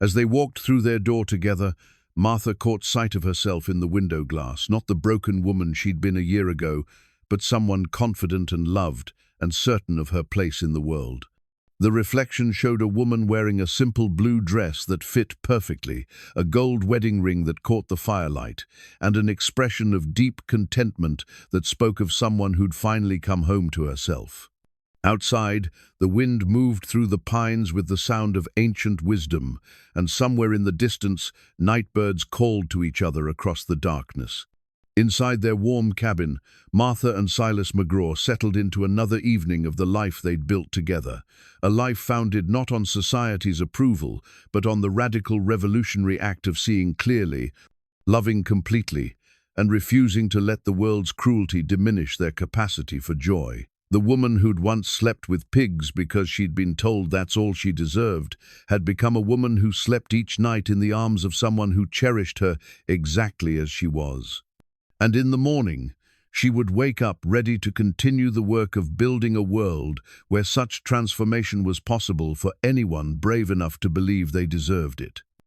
As they walked through their door together, Martha caught sight of herself in the window glass, not the broken woman she'd been a year ago, but someone confident and loved and certain of her place in the world. The reflection showed a woman wearing a simple blue dress that fit perfectly, a gold wedding ring that caught the firelight, and an expression of deep contentment that spoke of someone who'd finally come home to herself. Outside, the wind moved through the pines with the sound of ancient wisdom, and somewhere in the distance, nightbirds called to each other across the darkness. Inside their warm cabin, Martha and Silas McGraw settled into another evening of the life they'd built together, a life founded not on society's approval, but on the radical revolutionary act of seeing clearly, loving completely, and refusing to let the world's cruelty diminish their capacity for joy. The woman who'd once slept with pigs because she'd been told that's all she deserved had become a woman who slept each night in the arms of someone who cherished her exactly as she was. And in the morning, she would wake up ready to continue the work of building a world where such transformation was possible for anyone brave enough to believe they deserved it.